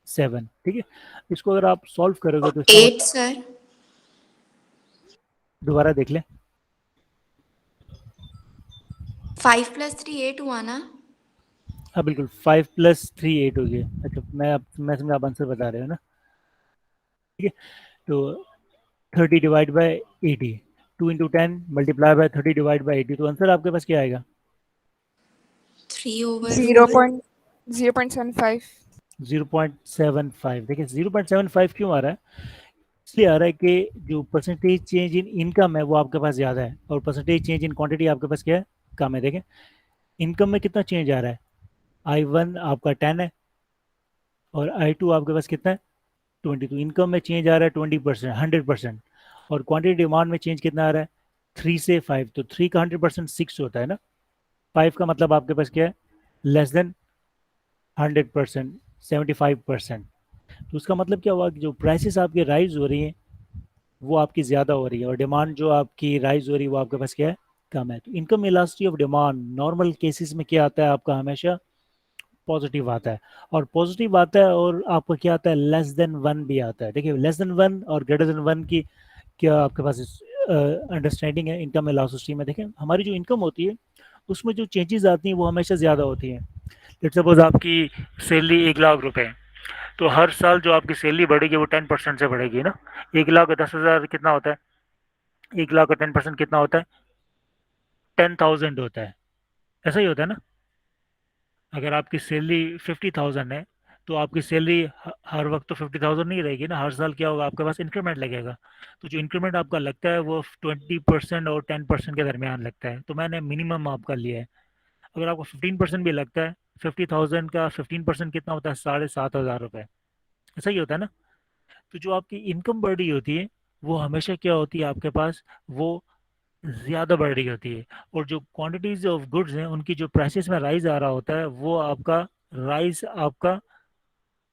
7। ठीक है, इसको अगर आप सॉल्व करोगे तो इसका 8 सर, दोबारा देख लें, 5 + 3 8 हुआ ना। हाँ बिल्कुल, 5 + 3 8 हो गया। अच्छा, मैं समझा आप आंसर बता रहे हो ना। ठीक है, तो 30/80, 2 × 10 × 30/80, तो आंसर आपके पास क्या आएगा? 0. 0.75. 0.75। देखिए 0.75 क्यों आ रहा है? इसलिए आ रहा है कि जो परसेंटेज चेंज इन इनकम है वो आपके पास ज़्यादा है, और परसेंटेज चेंज इन क्वांटिटी आपके पास क्या है? कम है। देखें इनकम में कितना चेंज आ रहा है, I1 आपका 10 है, और I2 आपके पास कितना है? 20। तो इनकम में चेंज आ रहा है 20%, 100%। और क्वांटिटी डिमांड में चेंज कितना आ रहा है? 3 से 5। तो 3 का 100% 6 होता है ना। 5 का मतलब आपके पास क्या है? Less than 100%, 75%। तो उसका मतलब क्या हुआ कि जो प्राइसेस आपकी राइज हो रही हैं वो आपकी ज़्यादा हो रही है, और डिमांड जो आपकी राइज हो रही है वो आपके पास क्या है? कम है। तो income elasticity of demand normal cases में क्या आता है आपका? हमेशा पॉजिटिव आता है। और पॉजिटिव आता है, और आपका क्या आता है? लेस देन 1 भी आता है। देखिए लेस देन 1 और ग्रेटर देन 1 की क्या आपके पास अंडरस्टैंडिंग है इनकम इलास्टिसिटी में? देखें हमारी जो इनकम होती है उसमें जो चेंजेस आती हैं वो हमेशा ज़्यादा होती हैं। लेट्स सपोज आपकी सैलरी 1 लाख रुपए है, तो हर साल जो आपकी सैलरी बढ़ेगी वो 10% से बढ़ेगी ना। 1 लाख 10 हज़ार कितना होता है? 1 लाख का 10% कितना होता है? 10,000 होता है। ऐसा ही होता है ना। अगर आपकी सैलरी 50,000 है, तो आपकी सैलरी हर वक्त तो 50,000 नहीं रहेगी ना, हर साल क्या होगा आपके पास? इंक्रीमेंट लगेगा। तो जो इंक्रीमेंट आपका लगता है वो 20% और 10% के दरमियान लगता है, तो मैंने मिनिमम आपका लिया है। अगर आपको 15% भी लगता है, 50,000 का 15% कितना होता है? 7,500 रुपये। ऐसा ही होता है ना। तो जो आपकी इनकम बढ़ रही होती है वो हमेशा क्या होती है आपके पास? वो ज़्यादा बढ़ रही होती है। और जो क्वांटिटीज ऑफ गुड्स हैं उनकी जो प्राइसेस में राइज आ रहा होता है वो आपका राइज आपका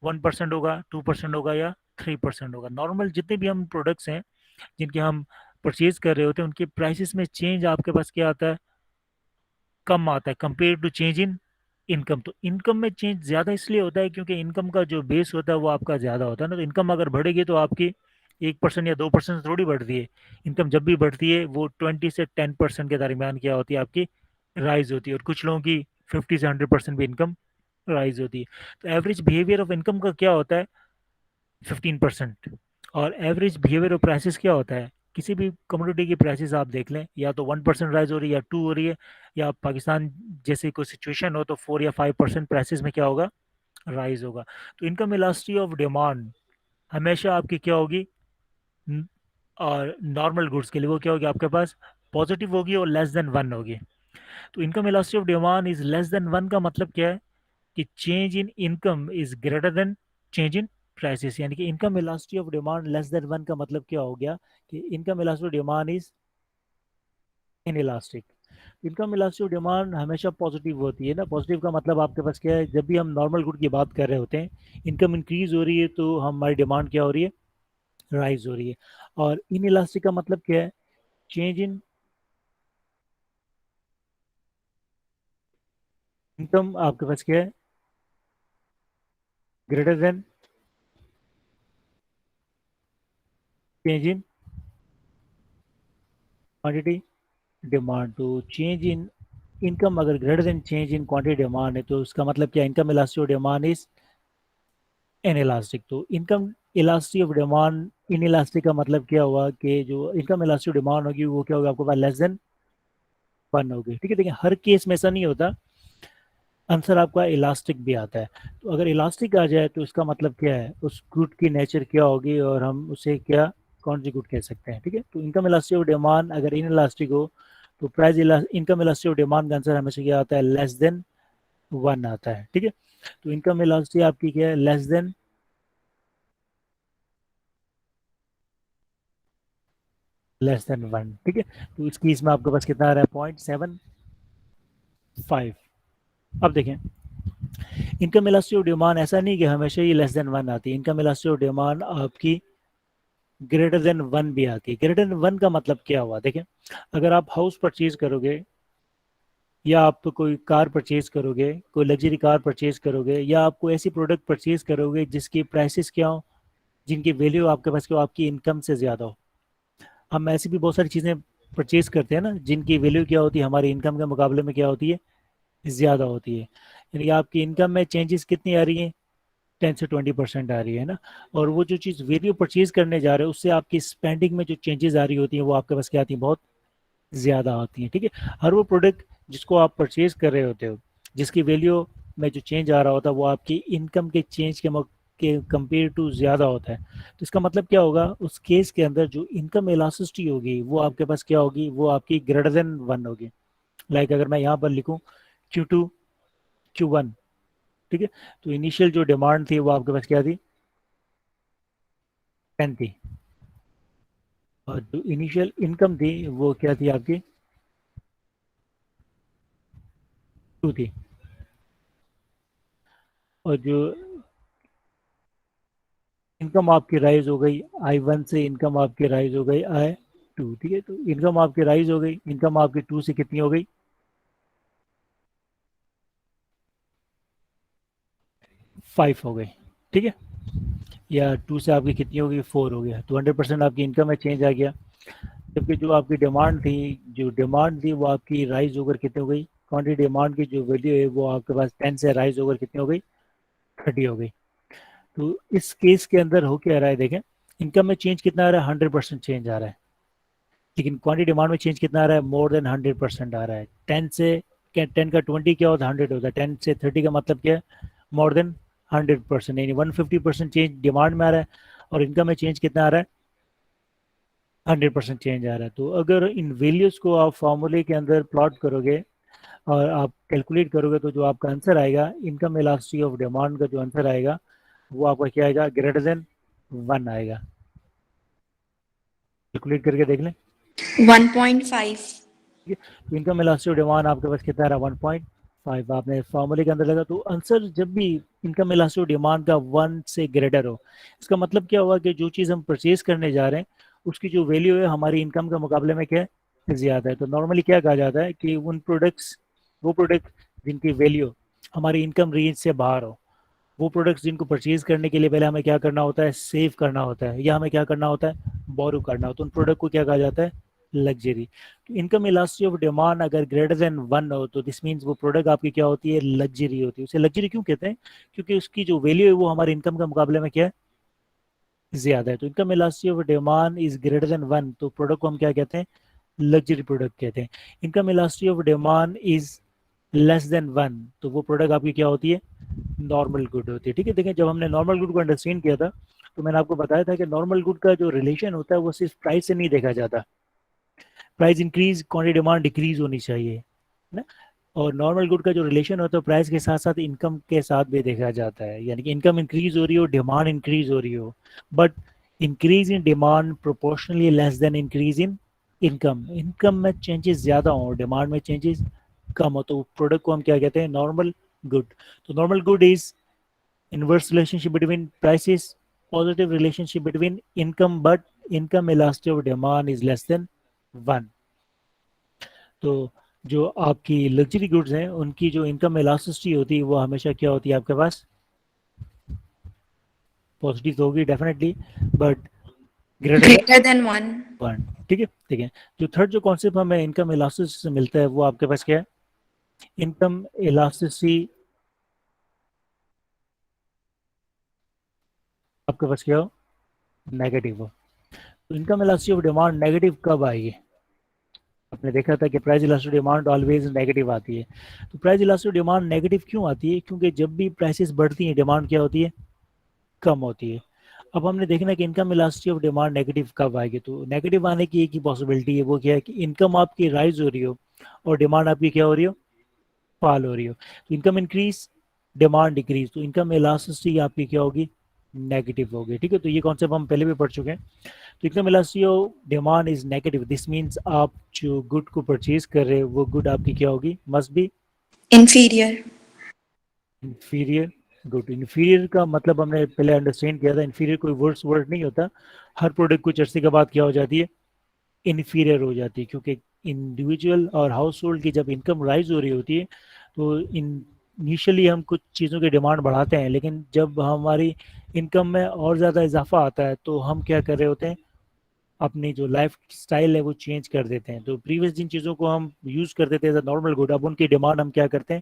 1% होगा, 2% होगा, या 3% होगा। नॉर्मल जितने भी हम प्रोडक्ट्स हैं जिनके हम परचेज कर रहे होते हैं उनके प्राइसेस में चेंज आपके पास क्या आता है? कम आता है compare to change in income. तो इनकम में चेंज ज़्यादा इसलिए होता है क्योंकि इनकम का जो बेस होता है वो आपका ज़्यादा होता है ना। तो इनकम अगर बढ़ेगी तो आपकी 1% या 2% थोड़ी बढ़ती है। इनकम जब भी बढ़ती है वो 20 से 10% के दरमियान क्या होती है आपकी? राइज होती है। और कुछ लोगों की 50 से 100% भी इनकम राइज होती है। तो एवरेज बिहेवियर ऑफ इनकम का क्या होता है? 15%। और एवरेज बिहेवियर ऑफ प्राइसेस क्या होता है? किसी भी कमोडिटी की प्राइसेस आप देख लें, या तो 1% राइज हो रही है, या 2 हो रही है, या पाकिस्तान जैसी कोई सिचुएशन हो तो 4 या 5% प्राइसेस में क्या होगा? राइज होगा। तो इनकम इलास्टिसिटी ऑफ डिमांड हमेशा आपकी क्या होगी? न- और नॉर्मल गुड्स के लिए वो क्या होगी आपके पास? पॉजिटिव होगी और लेस देन 1 होगी। तो income elasticity of demand is less then 1 का मतलब क्या है? कि change in income is greater than change in prices. यानी कि income elasticity of demand less than 1 का मतलब क्या हो गया? कि income elasticity of demand is in elastic. Income elasticity of demand हमेशा पॉजिटिव होती है ना। पॉजिटिव का मतलब आपके पास क्या है? जब भी हम नॉर्मल गुड की बात कर रहे होते हैं, इनकम इंक्रीज हो रही है तो हमारी डिमांड क्या हो रही है? राइज हो रही है। और इन इलास्टिक का मतलब क्या है? चेंज इन इनकम आपके पास क्या है? Greater than change in quantity demand. तो चेंज इन इनकम अगर greater than change in quantity demand है तो उसका मतलब क्या? Income elastic of demand is in elastic. तो income elastic of demand in elastic का मतलब क्या हुआ कि जो इनकम इलास्टिक डिमांड होगी वो क्या होगा आपके पास? लेस देन 1 होगी। ठीक है, देखिए हर केस में ऐसा नहीं होता, आंसर आपका इलास्टिक भी आता है। तो अगर इलास्टिक आ जाए तो इसका मतलब क्या है? उस गुड की नेचर क्या होगी और हम उसे क्या, कौन सी गुड कह सकते हैं? ठीक है, तो इनकम इलास्टिक ऑफ डिमांड अगर इन इलास्टिक हो तो price income elastic of demand का आंसर हमेशा क्या आता है? लेस देन 1 आता है। ठीक है, तो इनकम इलास्टिक आपकी क्या है? Less than 1। ठीक है, तो इसकी इसमें आपके पास कितना आ रहा है? 0.75। अब देखें इनकम इलास्टिक ऑफ डिमांड ऐसा नहीं कि हमेशा ही लेस देन 1 आती है। इनकम इलास्टिक ऑफ डिमांड आपकी ग्रेटर देन 1 भी आती है। ग्रेटर देन 1 का मतलब क्या हुआ? देखें अगर आप हाउस परचेज करोगे, या आप कोई कार परचेज करोगे, कोई लग्जरी कार परचेज करोगे, या आप कोई ऐसी प्रोडक्ट परचेज करोगे जिसकी प्राइसेस क्या हो, जिनकी वैल्यू आपके पास क्या हो? आपकी इनकम से ज़्यादा हो। हम ऐसी भी बहुत सारी चीज़ें परचेज करते हैं ना जिनकी वैल्यू क्या होती है? हमारी इनकम के मुकाबले में क्या होती है? ज़्यादा होती है। यानी आपकी इनकम में चेंजेस कितनी आ रही है, 10 से 20% आ रही है ना। और वो जो चीज़ वैल्यू परचेज करने जा रहे हो उससे आपकी स्पेंडिंग में जो चेंजेस आ रही होती हैं वो आपके पास क्या आती हैं, बहुत ज़्यादा आती हैं। ठीक है, हर वो प्रोडक्ट जिसको आप परचेज कर रहे होते हो, जिसकी वैल्यू में जो चेंज आ रहा होता है वो आपकी इनकम के चेंज के कंपेयर टू ज़्यादा होता है। तो इसका मतलब क्या होगा, उस केस के अंदर जो इनकम इलास्टिसिटी होगी वो आपके पास क्या होगी, वो आपकी ग्रेटर देन 1 होगी। लाइक अगर मैं यहाँ पर लिखूँ Q2 Q1, ठीक है, तो इनिशियल जो डिमांड थी वो आपके पास क्या थी, 10 थी, और जो इनिशियल इनकम थी वो क्या थी आपकी, 2 थी। और जो इनकम आपकी राइज हो गई I1 से, इनकम आपकी राइज हो गई I2, ठीक है, तो इनकम आपकी राइज हो गई, इनकम आपकी 2 से कितनी हो गई, 5 हो गई। ठीक है, या 2 से आपकी कितनी हो गई, 4 हो गया, तो 100% आपकी इनकम में चेंज आ गया। जबकि जो आपकी डिमांड थी, जो डिमांड थी वो आपकी राइज होकर कितनी हो गई, क्वांटिटी डिमांड की जो वैल्यू है वो आपके पास 10 से राइज होकर कितनी हो गई, 30 हो गई। तो इस केस के अंदर हो क्या रहा है, देखें, इनकम में चेंज कितना आ रहा है, 100% चेंज आ रहा है, लेकिन क्वांटिटी डिमांड में चेंज कितना आ रहा है, मोर देन 100% आ रहा है। 10 का 20 क्या होता है, 100 होता है, 10 से 30 का मतलब क्या है, मोर देन 100%, यानी 150% चेंज डिमांड में आ रहा है, और इनकम में चेंज कितना आ रहा है, 100% चेंज आ रहा है। तो अगर इन वैल्यूज को आप फार्मूले के अंदर प्लॉट करोगे और आप कैलकुलेट करोगे तो जो आपका आंसर आएगा, इनकम इलास्टिसिटी ऑफ डिमांड का जो आंसर आएगा वो आपका क्या आएगा, ग्रेटर देन 1 आएगा। कैलकुलेट करके देख लें। 1.5। ठीक है, तो इनकम इलास्टिक डिमांड आपके पास कितना रहा, 1.5 आपने फॉर्मूले के अंदर लगा। तो आंसर जब भी इनकम इलास्टिक डिमांड का 1 से ग्रेटर हो, इसका मतलब क्या हुआ कि जो चीज़ हम परचेज करने जा रहे हैं उसकी जो वैल्यू है हमारी इनकम के मुकाबले में क्या है, ज़्यादा है। तो नॉर्मली क्या कहा जाता है कि उन प्रोडक्ट्स, वो प्रोडक्ट जिनकी वैल्यू हमारी इनकम रेंज से बाहर हो, वो प्रोडक्ट्स जिनको परचेज करने के लिए पहले हमें क्या करना होता है, सेव करना होता है, या हमें क्या करना होता है, बोरो करना होता है, उन प्रोडक्ट को क्या कहा जाता है, लग्जरी। तो इनकम इलास्टिसिटी ऑफ डिमांड अगर ग्रेटर देन 1 हो तो दिस मीन्स वो प्रोडक्ट आपकी क्या होती है, लग्जरी होती है। उसे लग्जरी क्यों कहते हैं, क्योंकि उसकी जो वैल्यू है वो हमारी इनकम के मुकाबले में क्या है, ज्यादा है। तो income elasticity of demand is greater then 1, तो प्रोडक्ट को हम क्या कहते हैं, लग्जरी प्रोडक्ट कहते हैं। Income elasticity of demand is less then 1, तो वो प्रोडक्ट आपकी क्या होती है, नॉर्मल गुड होती है। ठीक है, देखें, जब हमने नॉर्मल गुड को अंडरस्टैंड किया था तो मैंने आपको बताया था कि नॉर्मल गुड का जो रिलेशन होता है वो सिर्फ प्राइस से नहीं देखा जाता, price increase quantity demand decrease होनी चाहिए, है ना। और नॉर्मल गुड का जो रिलेशन होता है प्राइस के साथ साथ इनकम के साथ भी देखा जाता है, यानी कि इनकम इंक्रीज हो रही हो, डिमांड इंक्रीज हो रही हो, but increase in demand proportionally less than increase in income. Income में चेंजेस ज़्यादा हो, डिमांड में चेंजेस कम हो, तो प्रोडक्ट को हम क्या कहते हैं, नॉर्मल गुड। तो normal good is inverse relationship between prices, positive relationship between income, but income elasticity of demand is less than 1। तो जो आपकी लग्जरी गुड्स हैं उनकी जो इनकम इलास्टिसिटी होती है वो हमेशा क्या होती है, आपके पास पॉजिटिव तो होगी definitely, but greater than Greater than 1। 1। ठीक है, ठीक है। जो थर्ड जो कॉन्सेप्ट हमें इनकम इलास्टिसिटी से मिलता है वो आपके पास क्या है, इनकम इलास्टिसिटी आपके पास क्या हो, नेगेटिव हो। तो income elasticity of demand negative कब आएगी, आपने देखा था कि price elastic demand always negative आती है। तो प्राइस इलास्टिक डिमांड नेगेटिव क्यों आती है, क्योंकि जब भी प्राइसेस बढ़ती हैं डिमांड क्या होती है, कम होती है। अब हमने देखना कि income elastic of demand negative कब आएगी। तो नेगेटिव आने की एक ही पॉसिबिलिटी है, वो क्या है कि इनकम आपकी राइज हो रही हो और डिमांड आपकी क्या हो रही हो, फॉल हो रही हो। तो इनकम इंक्रीज, डिमांड डिक्रीज, तो इनकम इलास्टिसिटी आपकी क्या होगी, नेगेटिव होगी। ठीक है, तो ये कॉन्सेप्ट हम पहले भी पढ़ चुके हैं। तो income elasticity of demand is negative, this means आप जो गुड को परचेज कर रहे हो वो गुड आपकी क्या होगी, must be Inferior। Inferior good. Inferior का मतलब हमने पहले अंडरस्टैंड किया था, इंफीरियर कोई वर्ड्स वर्ड नहीं होता, हर प्रोडक्ट कुछ अरसे के बाद क्या हो जाती है, इन्फीरियर हो जाती है। क्योंकि इंडिविजुअल और हाउस होल्ड की जब इनकम राइज हो रही होती है तो इनिशियली हम कुछ चीज़ों की डिमांड बढ़ाते हैं, लेकिन जब हमारी इनकम में और ज़्यादा इजाफा आता है तो हम क्या कर रहे होते हैं, अपनी जो लाइफ स्टाइल है वो चेंज कर देते हैं। तो प्रीवियस जिन चीज़ों को हम यूज़ करते थे एज अ नॉर्मल गुड, अब उनकी डिमांड हम क्या करते हैं,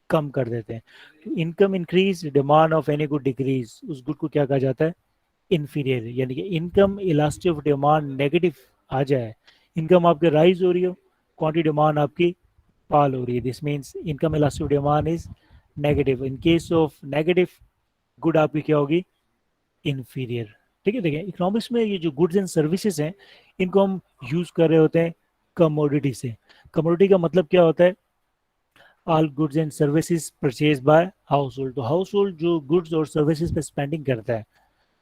कम कर देते हैं। तो income increase, demand of any good decrease, उस गुड को क्या कहा जाता है? इन्फीरियर। यानी कि income elasticity of demand negative आ जाए, इनकम आपके राइज हो रही हो, क्वांटिटी डिमांड आपकी फॉल हो रही है, this means income elasticity of demand is negative. In case of negative, good आपकी क्या होगी? इन्फीरियर। ठीक है, देखिए इकोनॉमिक्स में ये जो गुड्स एंड सर्विसेज हैं, इनको हम यूज कर रहे होते हैं कमोडिटी से। कमोडिटी का मतलब क्या होता है? All goods and services purchase by house hold. तो हाउस होल्ड जो गुड्स और सर्विसेज पे स्पेंडिंग करता है,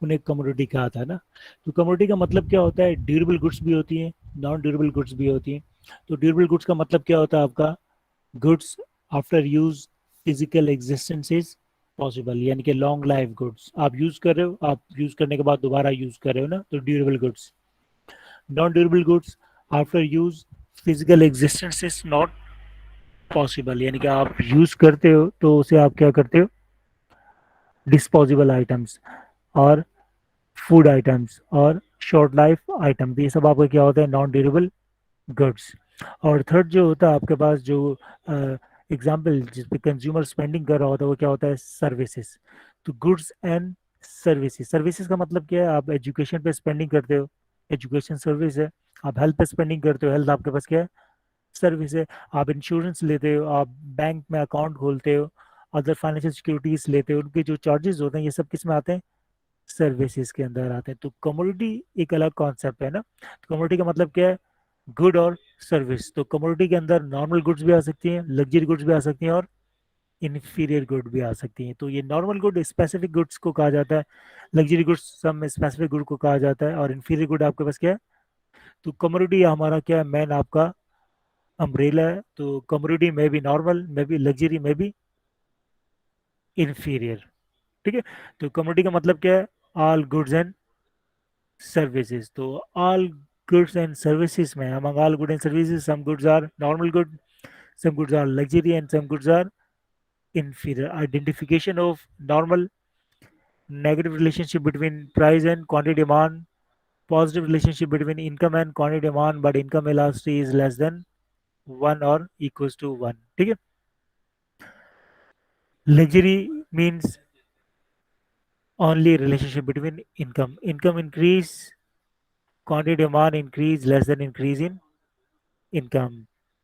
उन्हें कमोडिटी कहा था ना। तो कमोडिटी का मतलब क्या होता है? ड्यूरेबल गुड्स भी होती हैं, नॉन ड्यूरेबल गुड्स भी होती हैं। तो ड्यूरेबल गुड्स का मतलब क्या होता है आपका? Goods after use physical existence is possible, यानी कि लॉन्ग लाइफ गुड्स आप यूज कर रहे हो, आप यूज करने के बाद दोबारा यूज कर रहे हो ना, तो durable goods. Non durable goods after use physical existence is not possible, यानी कि आप यूज करते हो तो उसे आप क्या करते हो? डिस्पोजेबल आइटम्स और फूड आइटम्स और शॉर्ट लाइफ आइटम, ये सब आपका क्या होता है? Non durable goods. और थर्ड जो होता है आपके पास, जो एग्जाम्पल जिस पे कंज्यूमर स्पेंडिंग कर रहा होता है, वो क्या होता है? सर्विसेज। तो गुड्स एंड सर्विसेज। सर्विसेज का मतलब क्या है? आप एजुकेशन पे स्पेंडिंग करते हो, एजुकेशन सर्विस है। आप हेल्थ पे स्पेंडिंग करते हो, हेल्थ आपके पास क्या है? सर्विस है। आप इंश्योरेंस लेते हो, आप बैंक में अकाउंट खोलते हो, अदर फाइनेंशियल सिक्योरिटीज लेते हो, उनके जो चार्जेस होते हैं ये सब किस में आते हैं? सर्विसेज के अंदर आते हैं। तो कमोडिटी एक अलग कॉन्सेप्ट है ना। तो कमोडिटी का मतलब क्या है? गुड और सर्विस। तो कमोडिटी के अंदर नॉर्मल गुड्स भी आ सकती हैं, लग्जरी गुड्स भी आ सकती हैं और इन्फीरियर गुड भी आ सकती हैं। तो ये नॉर्मल गुड स्पेसिफिक गुड्स को कहा जाता है, लग्जरी गुड्स सब स्पेसिफिक गुड को कहा जाता है, और इन्फीरियर गुड आपके पास क्या है? तो कमोडिटी हमारा क्या है? मेन आपका अम्ब्रेला है। तो कमोडिटी में भी नॉर्मल, में भी लग्जरी, में भी इन्फीरियर। ठीक है। तो कमोडिटी का मतलब क्या है? All goods and services. तो ऑल गुड्स एंड सर्विसेज में, among all goods and services, some goods are normal good, some goods are luxury, and some goods are inferior. Identification of normal, negative relationship between price and quantity demand, positive relationship between income and quantity demand, but income elasticity is less than 1 or equals to 1. ठीक है। Luxury means only relationship between income increase, quantity demand increase less than increase in income.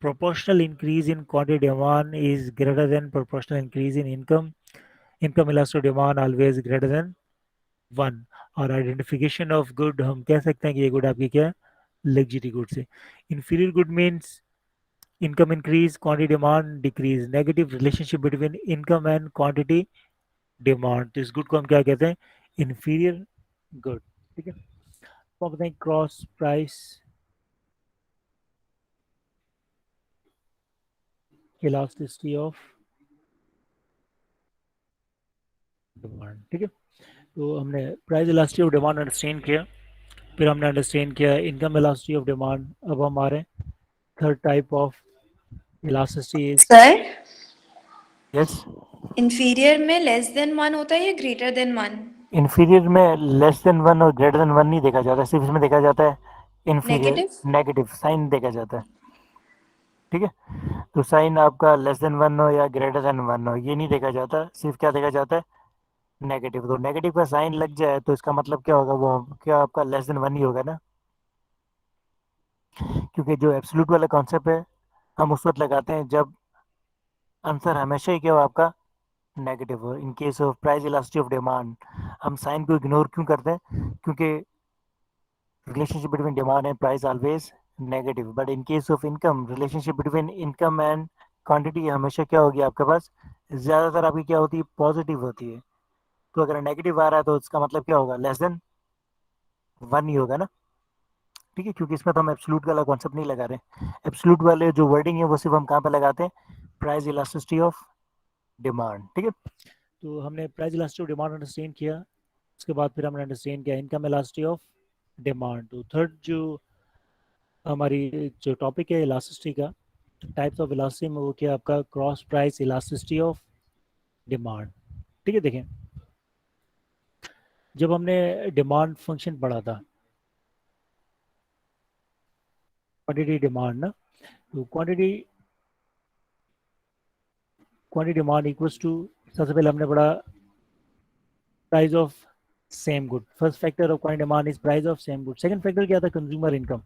Proportional increase in quantity demand is greater than proportional increase in income. Income elastic demand always greater than 1. और identification of good, हम कह सकते हैं कि ये good आपकी क्या है? लग्जरी गुड से। Inferior good means income increase, quantity demand decrease, negative relationship between income and quantity demand. तो इस गुड को हम क्या कहते हैं? Inferior good. ठीक है। तो आप बताएं cross price elasticity of demand. ठीक है। तो हमने price elasticity of demand understand किया, फिर हमने अंडरस्टैंड किया इनकम इलास्टिसिटी ऑफ डिमांड। अब हम आ रहे हैं third type of elasticity is. Sir, yes. Inferior में लेस देन वन होता है या ग्रेटर देन वन? इंफीरियर में लेस देन वन और ग्रेटर देन वन नहीं देखा जाता, सिर्फ इसमें देखा जाता है इंफीरियर, नेगेटिव? नेगेटिव साइन देखा जाता है। ठीक है। तो साइन आपका लेस देन वन हो या ग्रेटर देन वन हो ये नहीं देखा जाता, सिर्फ क्या देखा जाता है? नेगेटिव। तो नेगेटिव का साइन लग जाए तो इसका मतलब क्या होगा? वो क्या आपका लेस देन वन ही होगा ना, क्योंकि जो एब्सोल्यूट वाला कॉन्सेप्ट है हम उस वक्त लगाते हैं जब आंसर हमेशा ही क्या हो आपका? नेगेटिव हो। इन case of price elasticity of demand हम साइन को इग्नोर क्यों करते हैं? क्योंकि relationship between demand and price always negative, but in case of income relationship between income and quantity हमेशा क्या होगी आपके पास? ज्यादातर आपकी क्या होती है? पॉजिटिव होती है। तो अगर नेगेटिव आ रहा है तो इसका मतलब क्या होगा? लेस देन वन ही होगा ना। ठीक है, क्योंकि इसमें तो हम एब्सोल्यूट वाला कॉन्सेप्ट नहीं लगा रहे। एब्सोल्यूट वाले जो वर्डिंग है वो सिर्फ हम कहाँ पे लगाते हैं? Price elasticity of demand. ठीक है। तो हमने price elasticity of demand understand किया, उसके बाद फिर हमने अंडरस्टैंड किया इनकम इलास्टिसिटी ऑफ डिमांड। तो थर्ड जो हमारी जो टॉपिक है इलास्टिसिटी का, टाइप्स ऑफ इलास्टिसिटी में, वो क्या आपका? Cross price elasticity of demand. ठीक है। देखें जब हमने डिमांड फंक्शन पढ़ा था, क्वांटिटी डिमांड ना, तो quantity quantity demand equals to, सबसे पहले हमने पढ़ा price of same good. First factor of quantity demand is price of same good. Second factor क्या था? Consumer income.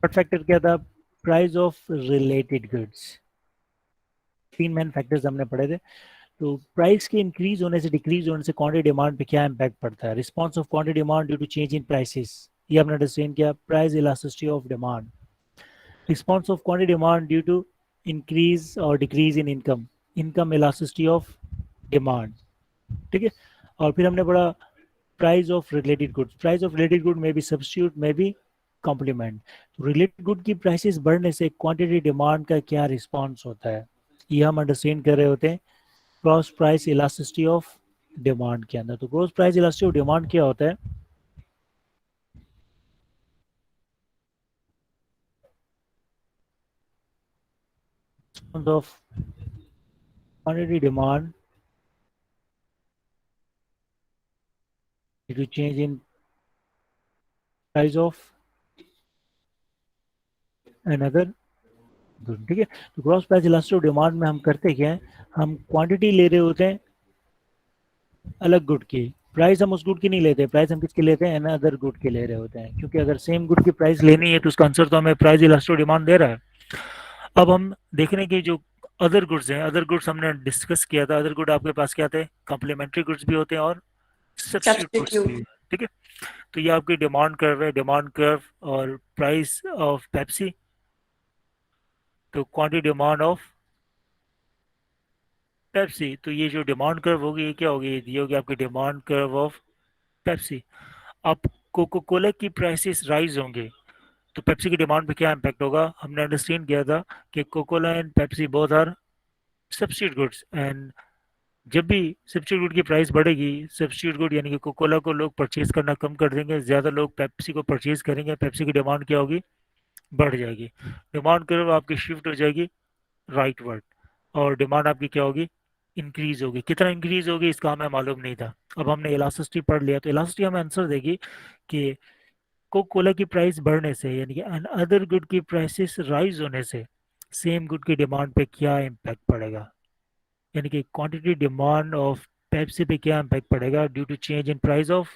थर्ड फैक्टर क्या था? Price of related goods. तीन मेन फैक्टर्स हमने पढ़े थे. तो प्राइस के इंक्रीज होने से डिक्रीज होने से क्वांटिटी डिमांड पे क्या इम्पैक्ट पड़ता है? Response of quantity demand due to change in prices, ये हमने अंडरस्टैंड किया. Price elasticity of demand. Response of quantity demand due to increase और decrease in income. Income elasticity of demand. ठीक है. और फिर हमने पढ़ा price of related goods. Price of related good में भी सब्स्टिट्यूट में भी कॉम्प्लीमेंट. तो रिलेटेड गुड की प्राइसेस बढ़ने से क्वांटिटी डिमांड का क्या रिस्पांस होता है, ये हम अंडरस्टैंड कर रहे होते हैं cross price elasticity of demand के अंदर. तो cross price elasticity of demand क्या होता है? Of quantity demand due to change in price of another good. ठीक है. तो cross price elasticity of demand में हम करते क्या है? हम क्वांटिटी ले रहे होते हैं अलग गुड की, प्राइस हम उस गुड की नहीं लेते. प्राइस हम किसके लेते हैं? अदर गुड के ले रहे होते हैं. क्योंकि अगर सेम गुड की प्राइस लेनी है तो उसका आंसर तो हमें प्राइस इलास्टिसिटी ऑफ डिमांड दे रहा है. अब हम देख रहे हैं कि जो अदर गुड्स हैं, अदर गुड्स हमने डिस्कस किया था. अदर गुड आपके पास क्या थे? कॉम्प्लीमेंट्री गुड्स भी होते हैं और सब्स्टिट्यूट गुड्स भी है. ठीक है. तो ये आपकी डिमांड कर्व है, डिमांड कर्व और प्राइस ऑफ पेप्सी. तो क्वांटिटी डिमांड ऑफ पेप्सी. तो ये जो डिमांड कर्व होगी ये क्या होगी? ये होगी आपकी डिमांड कर्व ऑफ पेप्सी. अब कोको कोला की प्राइसेस राइज होंगे तो पेप्सी की डिमांड पे क्या इम्पैक्ट होगा? हमने अंडरस्टैंड किया था कि Coca Cola and Pepsi both are substitute goods. And जब भी सब्स्टिट्यूट गुड की प्राइस बढ़ेगी, सब्स्टिट्यूट गुड यानी कि कोको कोला को लोग परचेज करना कम कर देंगे, ज़्यादा लोग पेप्सी को परचेज करेंगे, पेप्सी की डिमांड क्या होगी? बढ़ जाएगी. डिमांड कर्व आपकी शिफ्ट हो जाएगी राइट वर्ड और डिमांड आपकी क्या होगी? इंक्रीज होगी. कितना इंक्रीज होगी इसका हमें मालूम नहीं था. अब हमने इलास्टिसिटी पढ़ लिया तो इलास्टिसिटी हमें आंसर देगी कि कोको कोला की प्राइस बढ़ने से यानी कि अदर गुड की प्राइसेस राइज होने से सेम गुड की डिमांड पे क्या इम्पैक्ट पड़ेगा, यानी कि क्वांटिटी डिमांड ऑफ पेप्सी पे क्या इम्पैक्ट पड़ेगा due to change in price of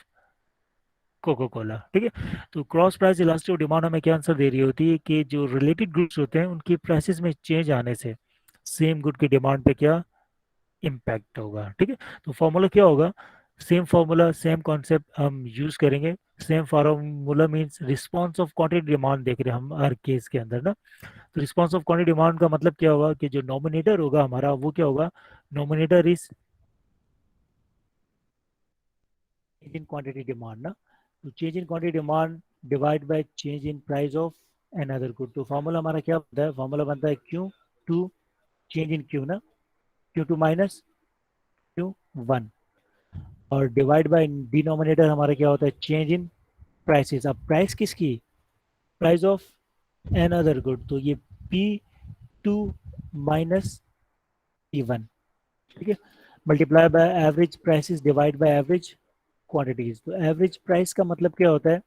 Coca Cola. ठीक है. तो cross price elasticity of demand हमें क्या आंसर दे रही होती है कि जो रिलेटेड गुड्स होते हैं उनकी प्राइसेस में चेंज आने से सेम गुड की डिमांड पे क्या इम्पैक्ट होगा. ठीक है. तो फॉर्मूला क्या होगा? सेम फॉर्मूला सेम कॉन्सेप्ट हम यूज करेंगे. Same formula means response of quantity demand देख रहे हैं हम हर केस के अंदर ना. तो रिस्पांस ऑफ क्वांटिटी डिमांड का मतलब क्या होगा कि जो नोमिनेटर होगा हमारा वो क्या होगा? Nominator is change in quantity demand ना. तो change in quantity demand divide by change in price of another good. तो फॉर्मूला हमारा क्या बनता है? फॉर्मूला बनता है Q two change in Q ना, Q two minus Q one. और डिवाइड बाय डिनोमिनेटर हमारा क्या होता है? Change in prices. अब प्राइस किसकी? Price of an other good. तो ये P two minus P one. ठीक है. Multiply by average prices divide by average quantities. तो एवरेज प्राइस का मतलब क्या होता है?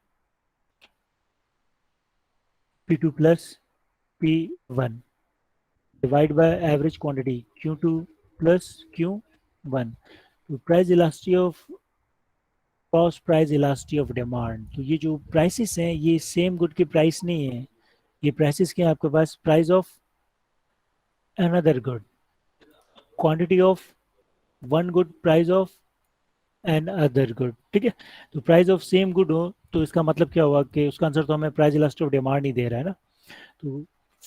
P two plus P one divide by average quantity Q two plus Q one. तो price elasticity of cost price elasticity of demand. तो ये जो प्राइसेस हैं ये सेम गुड की प्राइस नहीं है, ये प्राइसेस क्या है आपके पास? Price of another good, quantity of one good, price of an other good. ठीक है. तो प्राइस ऑफ सेम गुड हो तो इसका मतलब क्या हुआ कि उसका आंसर तो हमें प्राइस इलास्टिसिटी ऑफ डिमांड ही दे रहा है ना. तो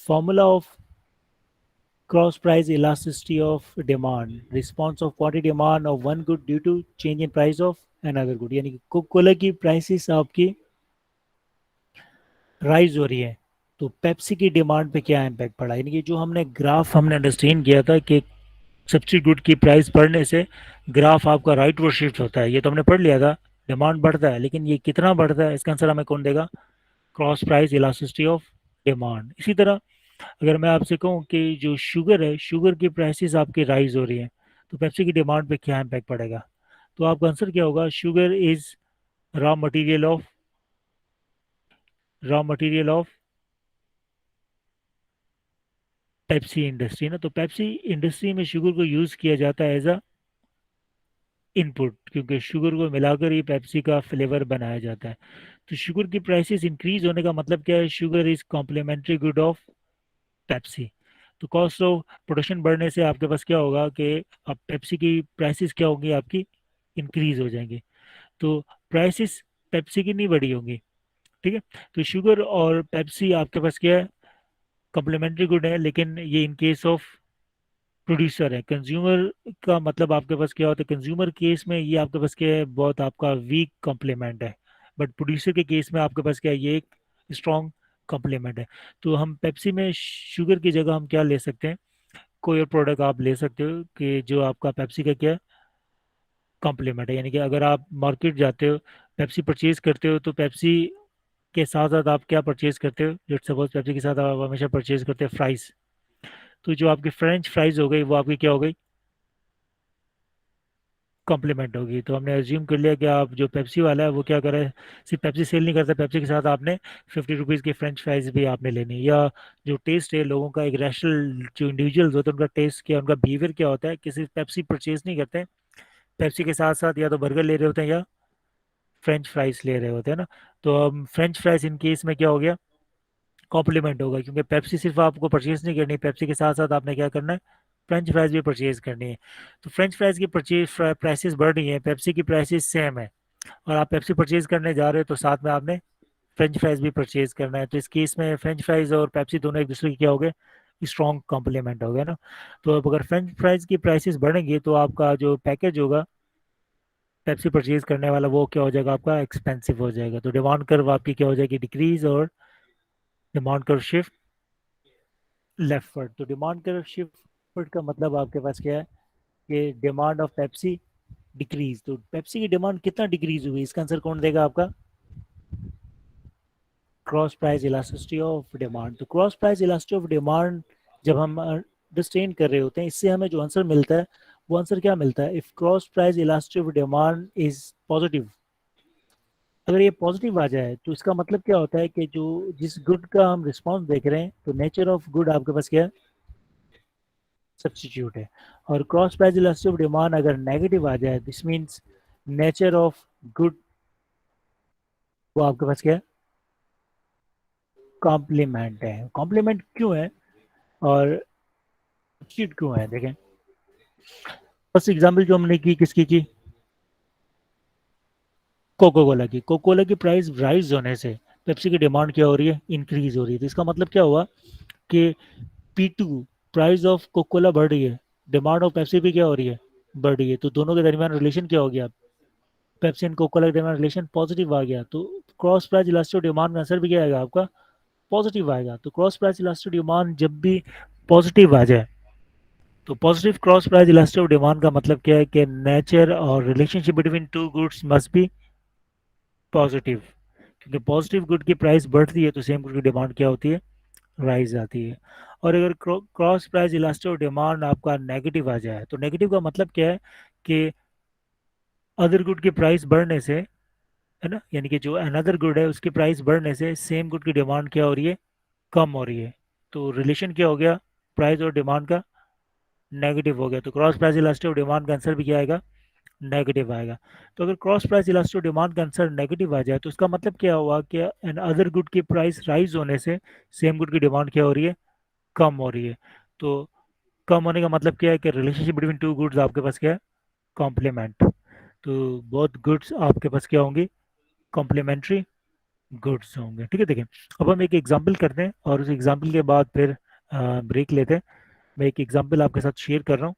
formula of cross price elasticity of demand, response of quantity demand of one good due to change in price of another good. यानी कि कोको कोला की प्राइसेस आपकी राइज हो रही है तो पेप्सी की डिमांड पे क्या इम्पैक्ट पड़ा. यानी कि जो हमने ग्राफ हमने अंडरस्टैंड किया था कि सब्सिडी गुड की प्राइस बढ़ने से ग्राफ आपका राइट वर्ड शिफ्ट होता है, ये तो हमने पढ़ लिया था. डिमांड बढ़ता है लेकिन ये कितना बढ़ता है इसका आंसर हमें कौन देगा? Cross price elasticity of demand. इसी तरह अगर मैं आपसे कहूँ कि जो शुगर है, शुगर की प्राइसेस आपकी राइज हो रही है तो पेप्सी की डिमांड पे क्या इम्पैक्ट पड़ेगा? तो आपका आंसर क्या होगा? Sugar is raw material of raw material of Pepsi industry ना, तो पेप्सी इंडस्ट्री में शुगर को यूज़ किया जाता है एज अ इनपुट, क्योंकि शुगर को मिलाकर ही पेप्सी का फ्लेवर बनाया जाता है। तो शुगर की प्राइसेस इंक्रीज होने का मतलब क्या है? Sugar is complementary good of Pepsi. तो कॉस्ट ऑफ प्रोडक्शन बढ़ने से आपके पास क्या होगा कि अब पेप्सी की प्राइसेस क्या होंगी आपकी? इंक्रीज हो जाएंगी। तो प्राइसेस पेप्सी की नहीं बढ़ी होंगी, ठीक है। तो शुगर और पेप्सी आपके पास क्या है? कॉम्प्लीमेंट्री गुड है, लेकिन ये इन केस ऑफ प्रोड्यूसर है। कंज्यूमर का मतलब आपके पास क्या होता है? कंज्यूमर केस में ये आपके पास क्या है? बहुत आपका वीक कॉम्प्लीमेंट है। बट प्रोड्यूसर के केस में आपके पास क्या है? ये एक स्ट्रॉन्ग कॉम्प्लीमेंट है। तो हम पेप्सी में शुगर की जगह हम क्या ले सकते हैं? कोई और प्रोडक्ट आप ले सकते हो कि जो आपका पेप्सी का क्या है? कॉम्प्लीमेंट है। यानी कि अगर आप मार्केट जाते हो, पेप्सी परचेज करते हो, तो पेप्सी के साथ साथ आप क्या परचेज करते हो? लेट्स सपोज पेप्सी के साथ आप हमेशा परचेज करते हैं फ्राइज। तो जो आपकी फ्रेंच फ्राइज हो गई वो आपकी क्या हो गई? कॉम्प्लीमेंट होगी। तो हमने एज्यूम कर लिया कि आप जो पेप्सी वाला है वो क्या करे, सिर्फ पेप्सी सेल नहीं करता, पेप्सी के साथ आपने 50 रुपीज़ की फ्रेंच फ्राइज भी आपने लेनी है। या जो टेस्ट है लोगों का, एक रैशनल जो इंडिविजुअल्स होते हैं उनका टेस्ट क्या, उनका बिहेवियर क्या होता है कि सिर्फ पेप्सी परचेज नहीं करते हैं, पेप्सी के साथ साथ या तो बर्गर ले रहे होते हैं या फ्रेंच फ्राइज ले रहे होते हैं ना। तो हम फ्रेंच फ्राइज इन केस में क्या हो गया? कॉम्प्लीमेंट होगा, क्योंकि पेप्सी सिर्फ आपको परचेज नहीं करनी, पेप्सी के साथ साथ आपने क्या करना है? फ्रेंच फ्राइज भी परचेज करनी है। तो फ्रेंच फ्राइज की परचेज प्राइसेस बढ़ रही है, पेप्सी की प्राइसेस सेम है, और आप पेप्सी परचेज करने जा रहे हो तो साथ में आपने फ्रेंच फ्राइज भी परचेज करना है। तो इस केस में फ्रेंच फ्राइज और पेप्सी दोनों एक दूसरे के क्या हो गए? स्ट्रॉन्ग कॉम्प्लीमेंट हो गया ना। तो अब अगर फ्रेंच फ्राइज की प्राइसेस बढ़ेंगी तो आपका जो पैकेज होगा पेप्सी परचेज करने वाला वो क्या हो जाएगा? आपका एक्सपेंसिव हो जाएगा। तो डिमांड कर्व आपकी क्या हो जाएगी? डिक्रीज, और डिमांड कर्व शिफ्ट लेफ्टवर्ड। तो डिमांड कर्व शिफ्ट का मतलब आपके पास क्या है कि डिमांड ऑफ पेप्सी डिक्रीज। तो पेप्सी की डिमांड कितना डिक्रीज हुई? इसका आंसर कौन देगा आपका? Cross price elasticity of demand. तो cross price elasticity of demand जब हम अंडरस्टैंड कर रहे होते हैं, इससे हमें जो आंसर मिलता है वो आंसर क्या मिलता है? If cross price elasticity of demand is positive, अगर ये पॉजिटिव आ जाए तो इसका मतलब क्या होता है कि जो जिस गुड का हम रिस्पॉन्स देख रहे हैं, तो नेचर ऑफ गुड आपके पास क्या है? सब्स्टिट्यूट है। और cross price elasticity of demand अगर नेगेटिव आ जाए, this means nature of good वो आपके पास क्या है? कॉम्प्लीमेंट है। कॉम्प्लीमेंट क्यों है और सब्स्टिट्यूट क्यों है? देखें, फर्स्ट एग्जाम्पल जो हमने की किसकी की? कोको कोला की। कोको कोला की प्राइस राइज होने से पेप्सी की डिमांड क्या हो रही है? इंक्रीज हो रही है। तो इसका मतलब क्या हुआ कि P2 price of Coca Cola बढ़ रही है, डिमांड ऑफ पेप्सी भी क्या हो रही है? बढ़ रही है। तो दोनों के दरमियान रिलेशन क्या हो गया? पेप्सी एंड कोको कोला के दरमियान रिलेशन पॉजिटिव आ गया। तो क्रॉस प्राइस इलास्टिक डिमांड का आंसर भी क्या आएगा आपका? पॉजिटिव आएगा। तो क्रॉस प्राइस इलास्टिक डिमांड जब भी पॉजिटिव आ जाए, तो positive cross price elastic demand का मतलब क्या है कि नेचर और relationship between two goods must be positive. क्योंकि पॉजिटिव गुड की प्राइस बढ़ती है तो सेम गुड की डिमांड क्या होती है? राइज आती है। और अगर क्रॉस प्राइस इलास्टिक डिमांड आपका नेगेटिव आ जाए, तो नेगेटिव का मतलब क्या है कि अदर गुड की प्राइस बढ़ने से, है ना, यानी कि जो अनदर गुड है उसकी प्राइस बढ़ने से सेम गुड की डिमांड क्या हो रही है? कम हो रही है। तो रिलेशन क्या हो गया? प्राइस और डिमांड का नेगेटिव हो गया। तो क्रॉस प्राइस इलास्टिक डिमांड का आंसर भी क्या आएगा? नेगेटिव आएगा। तो अगर क्रॉस प्राइस इलास्टिक डिमांड का आंसर नेगेटिव आ जाए तो उसका मतलब क्या हुआ कि एन अदर गुड की प्राइस राइज होने से सेम गुड की डिमांड क्या हो रही है? कम हो रही है। तो कम होने का मतलब क्या है कि रिलेशनशिप बिटवीन टू गुड्स आपके पास क्या है? कॉम्प्लीमेंट। तो बहुत गुड्स आपके पास क्या होंगी? कॉम्प्लीमेंट्री गुड्स होंगे, ठीक है। देखें, अब हम एक एग्जांपल करते हैं और उस एग्जांपल के बाद फिर ब्रेक लेते हैं। मैं एक एग्जांपल आपके साथ शेयर कर रहा हूँ।